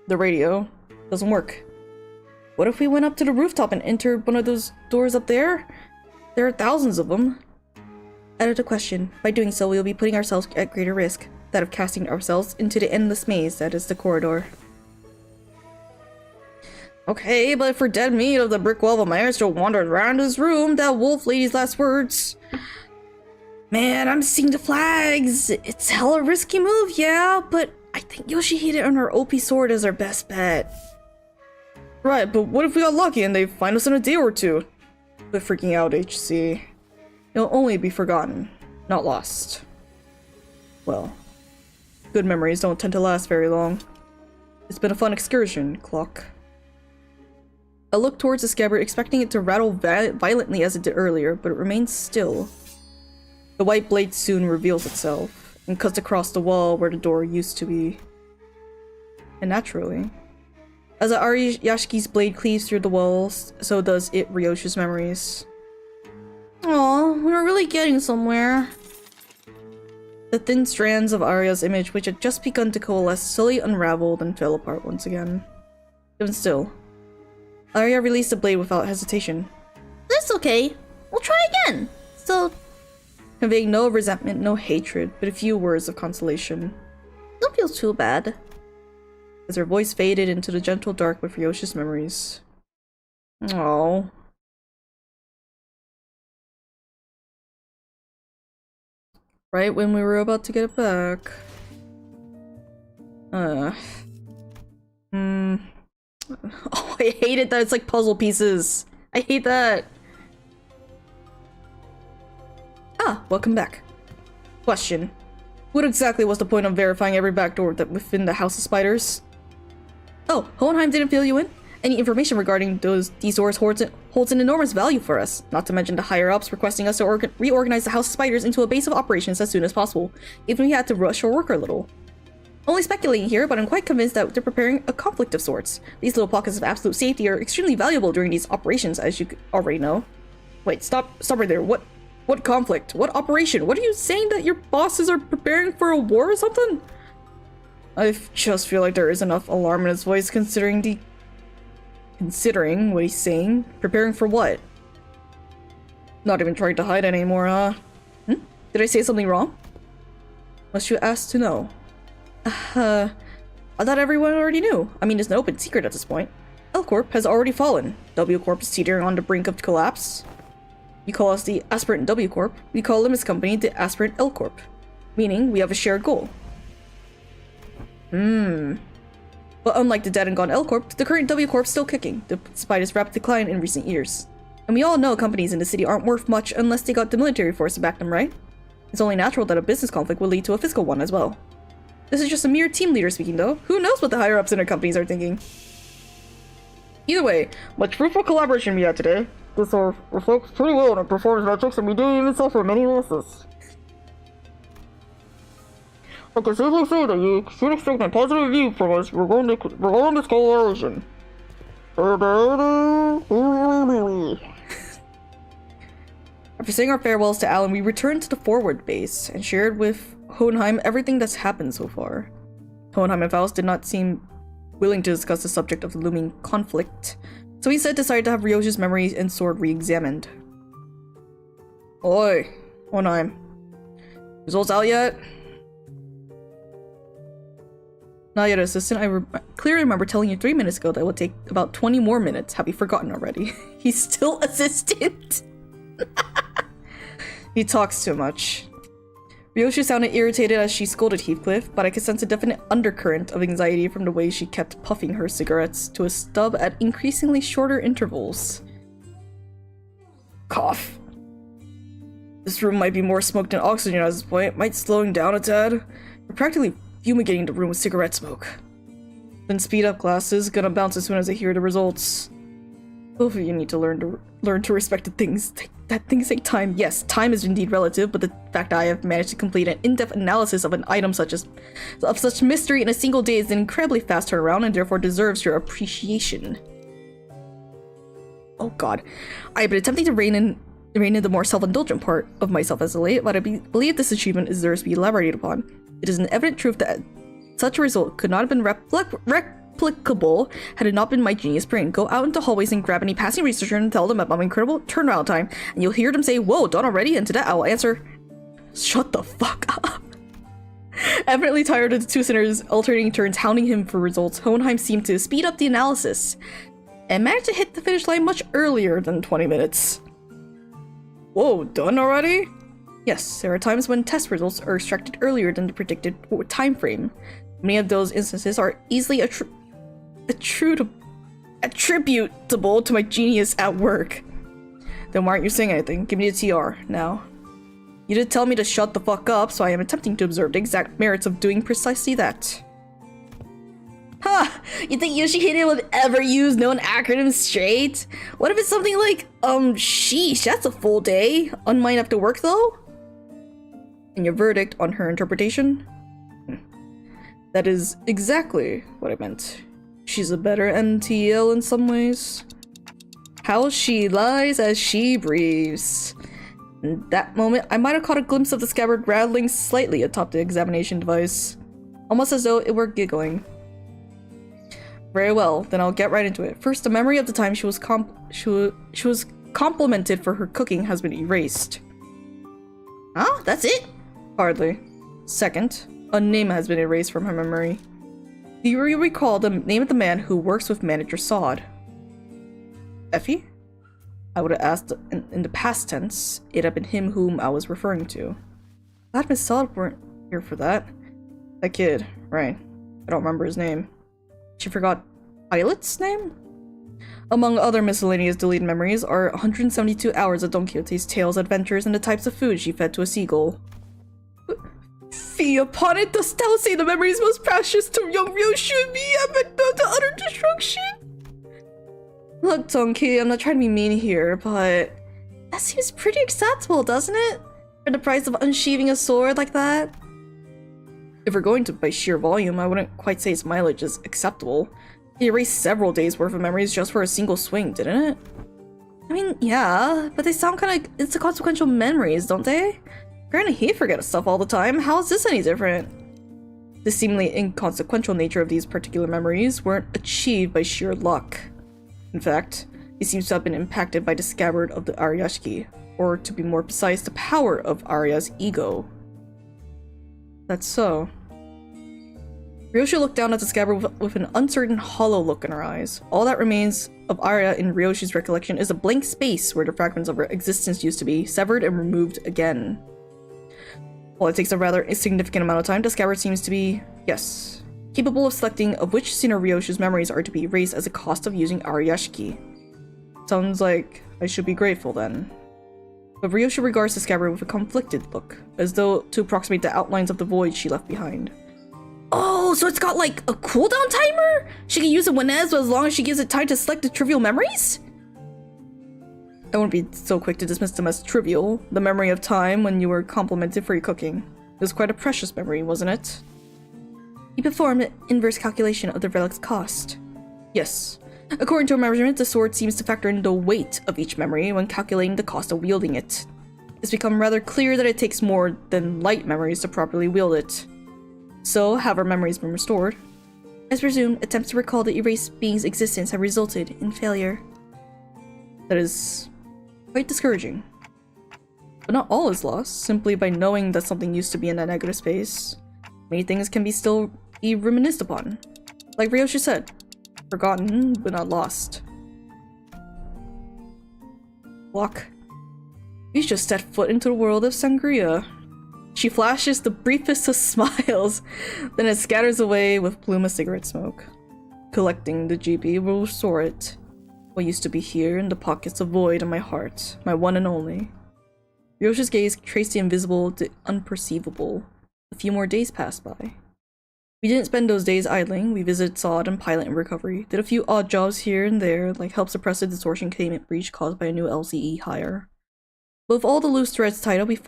The radio doesn't work. What if we went up to the rooftop and entered one of those doors up there? There are thousands of them. Out of the question. By doing so, we will be putting ourselves at greater risk, that of casting ourselves into the endless maze that is the corridor. Okay, but if we're dead meat of the brick wall of a man still wanders around his room, that wolf lady's last words. Man, I'm seeing the flags. It's hella risky move, yeah, but I think Yoshihide and her OP sword is our best bet. Right, but what if we got lucky and they find us in a day or two? Quit freaking out, HC. It'll only be forgotten, not lost. Well, good memories don't tend to last very long. It's been a fun excursion, Clock. I looked towards the scabbard, expecting it to rattle violently as it did earlier, but it remained still. The white blade soon reveals itself, and cuts across the wall where the door used to be. And naturally, as Ari Yashiki's blade cleaves through the walls, so does it Ryoshu's memories. Aw, we're really getting somewhere. The thin strands of Arya's image, which had just begun to coalesce, slowly unraveled and fell apart once again. Even still, Arya released the blade without hesitation. That's okay. We'll try again. So, conveying no resentment, no hatred, but a few words of consolation. don't feel too bad. As her voice faded into the gentle dark with Ryoshi's memories. Oh. Right when we were about to get it back. Oh, I hated that it's like puzzle pieces. I hate that. Ah, welcome back. Question. What exactly was the point of verifying every back door that within the House of Spiders? Oh, Hohenheim didn't fill you in? Any information regarding these doors holds an enormous value for us, not to mention the higher-ups requesting us to reorganize the House of Spiders into a base of operations as soon as possible, even if we had to rush our work a little. Only speculating here, but I'm quite convinced that they're preparing a conflict of sorts. These little pockets of absolute safety are extremely valuable during these operations, as you already know. Wait, stop right there. What conflict? What operation? What are you saying, that your bosses are preparing for a war or something? I just feel like there is enough alarm in his voice considering what he's saying. Preparing for what? Not even trying to hide it anymore, huh? Did I say something wrong? Must you ask to know? I thought everyone already knew. I mean, it's an open secret at this point. L Corp has already fallen. W Corp is teetering on the brink of collapse. You call us the aspirant W Corp. We call Limbus Company the aspirant L Corp. Meaning, we have a shared goal. But unlike the dead and gone L Corp, the current W Corp is still kicking, despite its rapid decline in recent years. And we all know companies in the city aren't worth much unless they got the military force to back them, right? It's only natural that a business conflict will lead to a fiscal one as well. This is just a mere team leader speaking, though. Who knows what the higher-ups in our companies are thinking? Either way, much fruitful collaboration we had today. This reflects pretty well on our performance metrics, and we didn't even suffer many losses. I can safely say that you should expect a positive review from us regarding this collaboration. After saying our farewells to Alan, we returned to the forward base and shared with Hohenheim everything that's happened so far. Hohenheim and Faust did not seem willing to discuss the subject of the looming conflict, so he instead decided to have Ryoshi's memories and sword re-examined. Oi, Hohenheim. Results out yet? Not yet, assistant. I clearly remember telling you 3 minutes ago that it would take about 20 more minutes. Have you forgotten already? He's still assistant. He talks too much. Ryoshi sounded irritated as she scolded Heathcliff, but I could sense a definite undercurrent of anxiety from the way she kept puffing her cigarettes to a stub at increasingly shorter intervals. Cough. This room might be more smoke than oxygen at this point. Might slowing down a tad. We're practically fumigating the room with cigarette smoke. Then speed up glasses, gonna bounce as soon as I hear the results. Both of you need to learn to respect that things take time. Yes, time is indeed relative, but the fact that I have managed to complete an in-depth analysis of an item of such mystery in a single day is an incredibly fast turnaround and therefore deserves your appreciation. Oh god. I have been attempting to rein in the more self-indulgent part of myself as of late, but I believe this achievement deserves to be elaborated upon. It is an evident truth that such a result could not have been replicable had it not been my genius brain. Go out into hallways and grab any passing researcher and tell them about my incredible turnaround time, and you'll hear them say, "Whoa, done already?" And to that I will answer, "Shut the fuck up." Evidently tired of the two sinners alternating turns hounding him for results, Hohenheim seemed to speed up the analysis and managed to hit the finish line much earlier than 20 minutes. Whoa, done already? Yes, there are times when test results are extracted earlier than the predicted time frame. Many of those instances are easily attributable to my genius at work. Then why aren't you saying anything? Give me the TR, now. You did tell me to shut the fuck up, so I am attempting to observe the exact merits of doing precisely that. Ha! You think Yoshihide would ever use known acronyms straight? What if it's something like, sheesh, that's a full day. Unmind after work, though? And your verdict on her interpretation? That is exactly what I meant. She's a better MTL in some ways. How she lies as she breathes. In that moment, I might have caught a glimpse of the scabbard rattling slightly atop the examination device. Almost as though it were giggling. Very well, then I'll get right into it. First, the memory of the time she was complimented for her cooking has been erased. Huh? That's it? Hardly. Second, a name has been erased from her memory. Do you recall the name of the man who works with Manager Sod? Effie? I would have asked in the past tense. It had been him whom I was referring to. Glad Miss Sod weren't here for that. That kid, right. I don't remember his name. She forgot Pilot's name? Among other miscellaneous deleted memories are 172 hours of Don Quixote's tales, adventures, and the types of food she fed to a seagull. Speaking upon it, dost thou say the memories most precious to young Ryoshu and me have been done to utter destruction? Look, Donkey, I'm not trying to be mean here, but that seems pretty acceptable, doesn't it? For the price of unsheathing a sword like that? If we're going to by sheer volume, I wouldn't quite say its mileage is acceptable. It erased several days worth of memories just for a single swing, didn't it? I mean, yeah, but they sound kind of inconsequential memories, don't they? Granted, he forgets stuff all the time. How is this any different? The seemingly inconsequential nature of these particular memories weren't achieved by sheer luck. In fact, he seems to have been impacted by the scabbard of the Aryashiki, or to be more precise, the power of Arya's ego. That's so. Ryoshu looked down at the scabbard with an uncertain, hollow look in her eyes. All that remains of Arya in Ryoshu's recollection is a blank space where the fragments of her existence used to be, severed and removed again. While it takes a rather insignificant amount of time, the scabbard seems to be, yes, capable of selecting of which scene of Ryoshu's memories are to be erased as a cost of using Aryashiki. Sounds like I should be grateful then. But Ryoshu regards the scabbard with a conflicted look, as though to approximate the outlines of the void she left behind. Oh, so it's got like a cooldown timer? She can use it whenever, as long as she gives it time to select the trivial memories? I won't be so quick to dismiss them as trivial. The memory of time when you were complimented for your cooking. It was quite a precious memory, wasn't it? He performed an inverse calculation of the relic's cost. Yes. According to a measurement, the sword seems to factor in the weight of each memory when calculating the cost of wielding it. It's become rather clear that it takes more than light memories to properly wield it. So, have our memories been restored? As presumed, attempts to recall the erased being's existence have resulted in failure. That is quite discouraging. But not all is lost, simply by knowing that something used to be in that negative space. Many things can still be reminisced upon. Like Ryoshu said, forgotten but not lost. Walk. You just stepped foot into the world of sangria. She flashes the briefest of smiles, then it scatters away with a plume of cigarette smoke. Collecting the GB will restore it. What used to be here in the pockets of void in my heart, my one and only. Ryoshi's gaze traced the invisible, the unperceivable. A few more days passed by. We didn't spend those days idling. We visited Sod and Pilot in recovery, did a few odd jobs here and there, like help suppress a distortion containment breach caused by a new LCE hire. But with all the loose threads tied up, we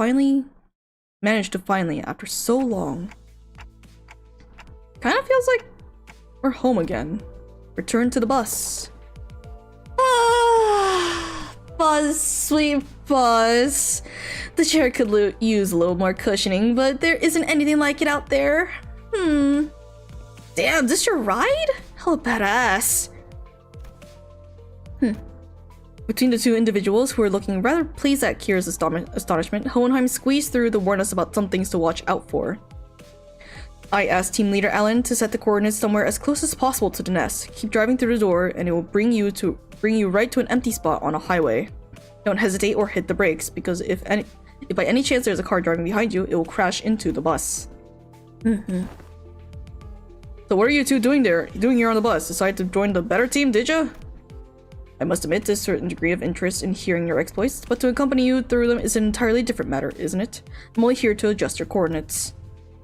managed to finally, after so long. Kind of feels like we're home again. Return to the bus. Buzz, sweet Buzz. The chair could use a little more cushioning, but there isn't anything like it out there. Damn, this your ride? Hell badass. Between the two individuals who were looking rather pleased at Kira's astonishment, Hohenheim squeezed through to warn us about some things to watch out for. I asked team leader Alan to set the coordinates somewhere as close as possible to the nest. Keep driving through the door and it will bring you right to an empty spot on a highway. Don't hesitate or hit the brakes, because if by any chance there's a car driving behind you, it will crash into the bus. So what are you two doing here on the bus? Decided to join the better team, did ya? I must admit a certain degree of interest in hearing your exploits, but to accompany you through them is an entirely different matter, isn't it? I'm only here to adjust your coordinates.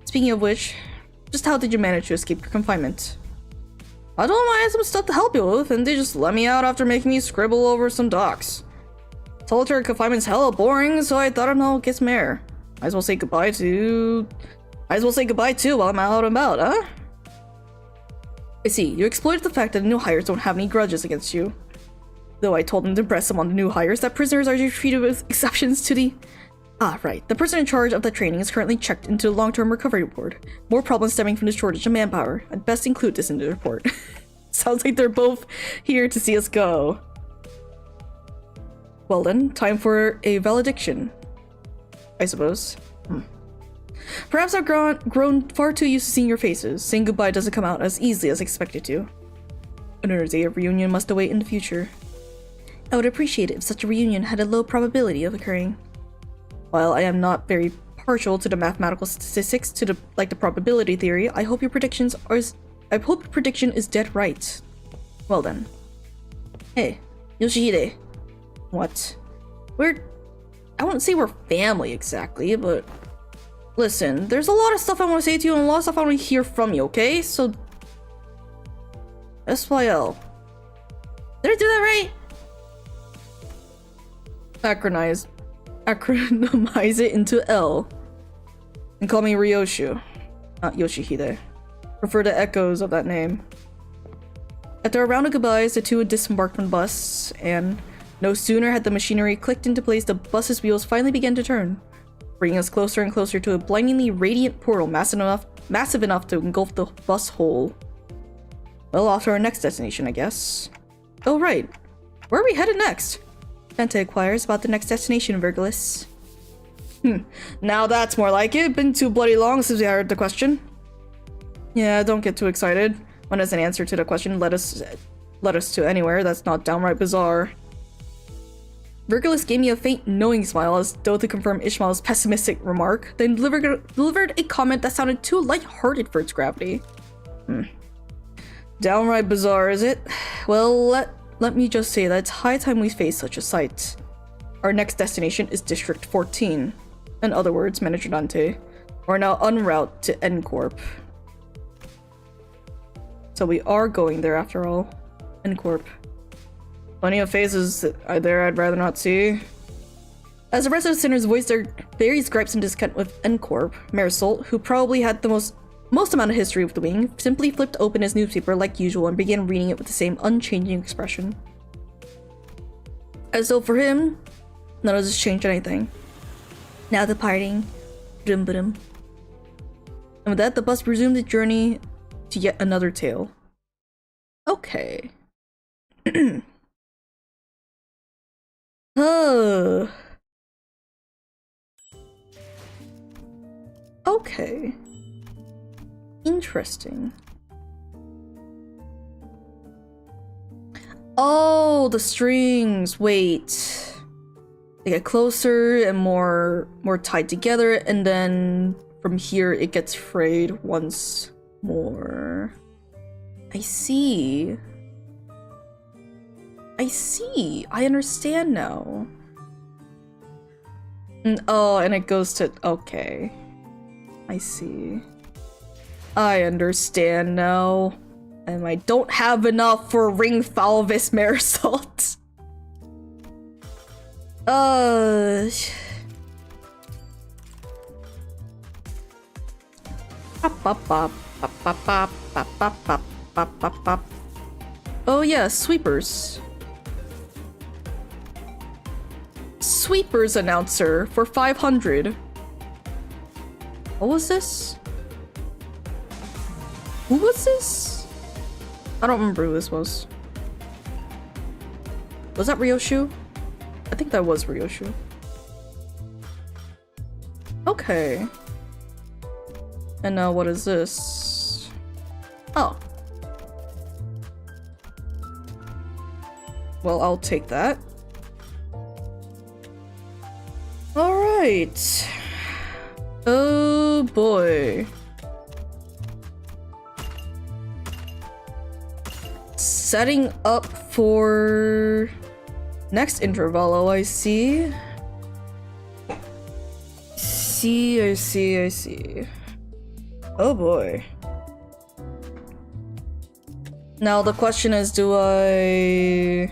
Speaking of which, just how did you manage to escape your confinement? I told them I had some stuff to help you with, and they just let me out after making me scribble over some docs. Solitary confinement's hella boring, so I thought I'd get some air. Might as well say goodbye too while I'm out and about, huh? I see, you exploited the fact that the new hires don't have any grudges against you. Though I told them to impress them on the new hires that prisoners are treated with exceptions to the... Ah, right. The person in charge of the training is currently checked into the long-term recovery board. More problems stemming from the shortage of manpower. I'd best include this in the report. Sounds like they're both here to see us go. Well then, time for a valediction. I suppose. Perhaps I've grown far too used to seeing your faces. Saying goodbye doesn't come out as easily as expected to. Another day of reunion must await in the future. I would appreciate it if such a reunion had a low probability of occurring. While I am not very partial to the mathematical statistics like the probability theory, I hope your prediction is dead right. Well then. Hey, Yoshihide. What? I wouldn't say we're family exactly, but Listen, there's a lot of stuff I want to say to you and a lot of stuff I want to hear from you, okay? So... SYL. Did I do that right? Acronymize it into L. And call me Ryoshu. Not Yoshihide. Prefer the echoes of that name. After a round of goodbyes, the two disembarked from the bus, and no sooner had the machinery clicked into place, the bus's wheels finally began to turn, bringing us closer and closer to a blindingly radiant portal massive enough to engulf the bus whole. Well, off to our next destination, I guess. Oh, right. Where are we headed next? Dante inquires about the next destination, Virgilus. Now that's more like it. Been too bloody long since we heard the question. Yeah, don't get too excited. When there's an answer to the question, let us to anywhere that's not downright bizarre. Virgilus gave me a faint knowing smile as though to confirm Ishmael's pessimistic remark, then delivered a comment that sounded too light-hearted for its gravity. Downright bizarre, is it? Well, let me just say that it's high time we face such a sight. Our next destination is District 14. In other words, Manager Dante, we're now en route to N Corp. So we are going there after all. N Corp. Plenty of faces there I'd rather not see. As the rest of the sinners voiced their various gripes and discontent with N Corp, Marisol, who probably had the most amount of history with the wing, simply flipped open his newspaper like usual and began reading it with the same unchanging expression. As though for him, none of this changed anything. Now departing. Brum brum. And with that, the bus resumed its journey to yet another tale. Okay. Okay. Interesting. Oh, the strings. Wait. They get closer and more tied together, and then from here it gets frayed once more. I see. I understand now. Oh, and it goes to... Okay. I see. I understand now. And I don't have enough for Ring Falvis Marisol. Oh yeah, sweepers. Sweepers announcer for 500. What was this? Who was this? I don't remember who this was. Was that Ryoshu? I think that was Ryoshu. Okay. And now what is this? Oh. Well, I'll take that. Alright. Oh boy. Setting up for next intervallo, I see. I see. Oh boy. Now the question is, do I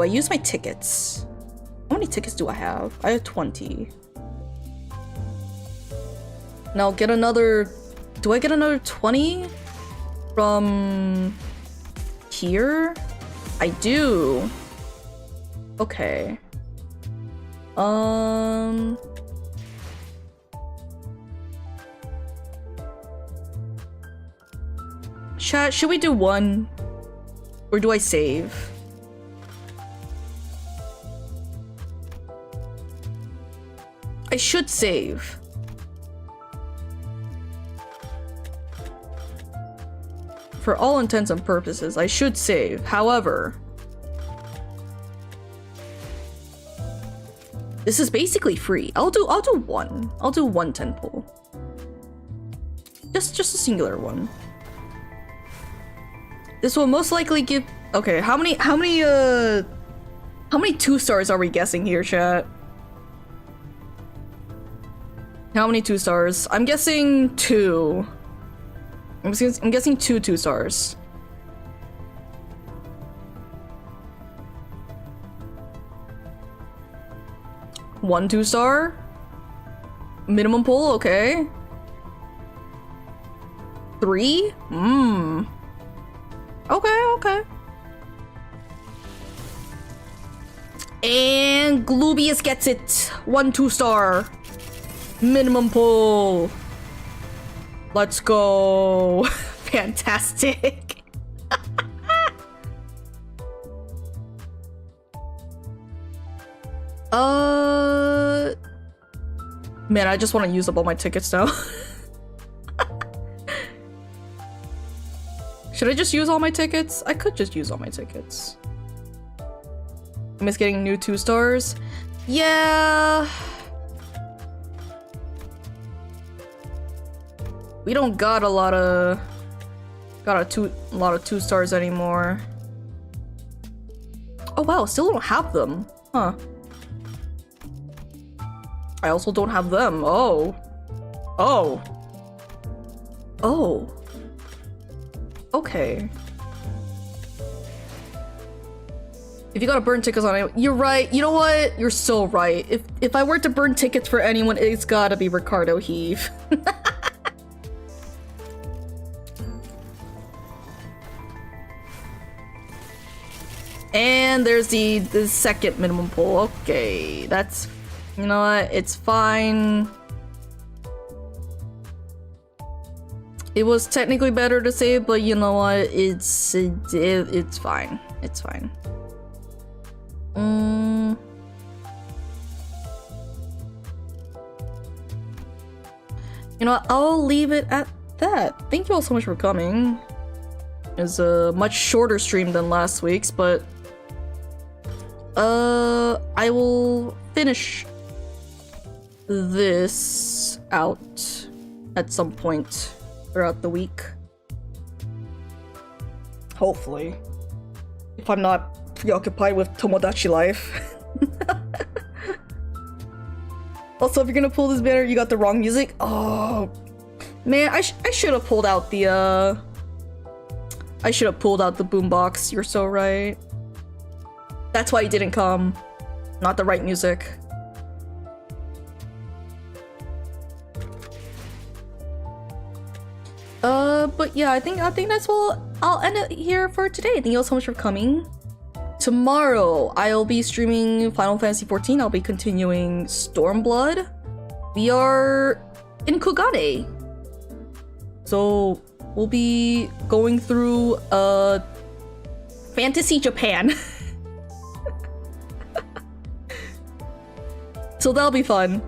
use my tickets? How many tickets do I have? I have 20. Now get another... Do I get another 20 from here? I do. Okay. Chat, should we do one? Or do I save? I should save. For all intents and purposes, I should save. However, this is basically free. I'll do one. I'll do one 10 pull. Just a singular one. This will most likely give... Okay, how many 2 stars are we guessing here, chat? How many 2 stars? I'm guessing 2. I'm guessing 2 2 stars. One 2 star? Minimum pull, okay. 3? Okay, okay. And Glubius gets it. 1 2 star. Minimum pull. Let's go. Fantastic. Man, I just want to use up all my tickets now. Should I just use all my tickets? I could just use all my tickets. I miss getting new 2 stars. Yeah. We don't got a lot of 2 stars anymore. Oh wow, still don't have them. Huh. I also don't have them. Oh. Oh. Oh. Okay. If you gotta burn tickets on it, you're right. You know what? You're so right. If I were to burn tickets for anyone, it's gotta be Ricardo Heath. And there's the second minimum pull. Okay, that's, you know what? It's fine. It was technically better to save, but you know what? It's fine. It's fine. You know what? I'll leave it at that. Thank you all so much for coming. It was a much shorter stream than last week's, but I will finish this out at some point throughout the week. Hopefully. If I'm not preoccupied with Tomodachi life. Also, if you're gonna pull this banner, you got the wrong music. Oh, man, I should have pulled out the, I should have pulled out the boombox. You're so right. That's why he didn't come. Not the right music. But yeah, I think that's all. I'll end it here for today. Thank you all so much for coming. Tomorrow, I'll be streaming Final Fantasy XIV. I'll be continuing Stormblood. We are in Kugane. So, we'll be going through, Fantasy Japan. So that'll be fun.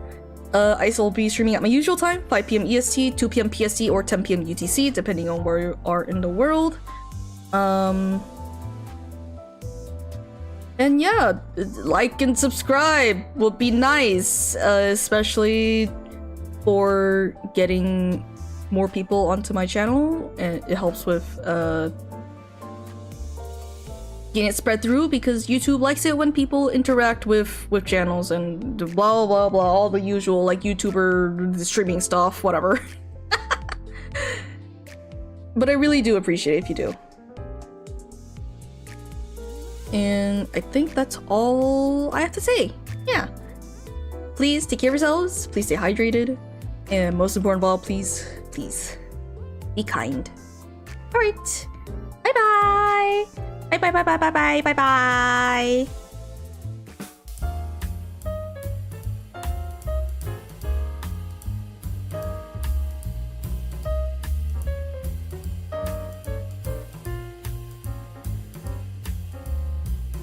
I will be streaming at my usual time, 5 PM EST, 2 PM PST, or 10 PM UTC, depending on where you are in the world. And yeah, like and subscribe would be nice, especially for getting more people onto my channel, and it helps with getting it spread through, because YouTube likes it when people interact with channels and blah blah blah, all the usual like YouTuber streaming stuff, whatever. But I really do appreciate it if you do. And I think that's all I have to say. Yeah. Please take care of yourselves, please stay hydrated, and most important of all, please be kind. Alright. Bye bye! Bye bye bye bye bye bye bye bye!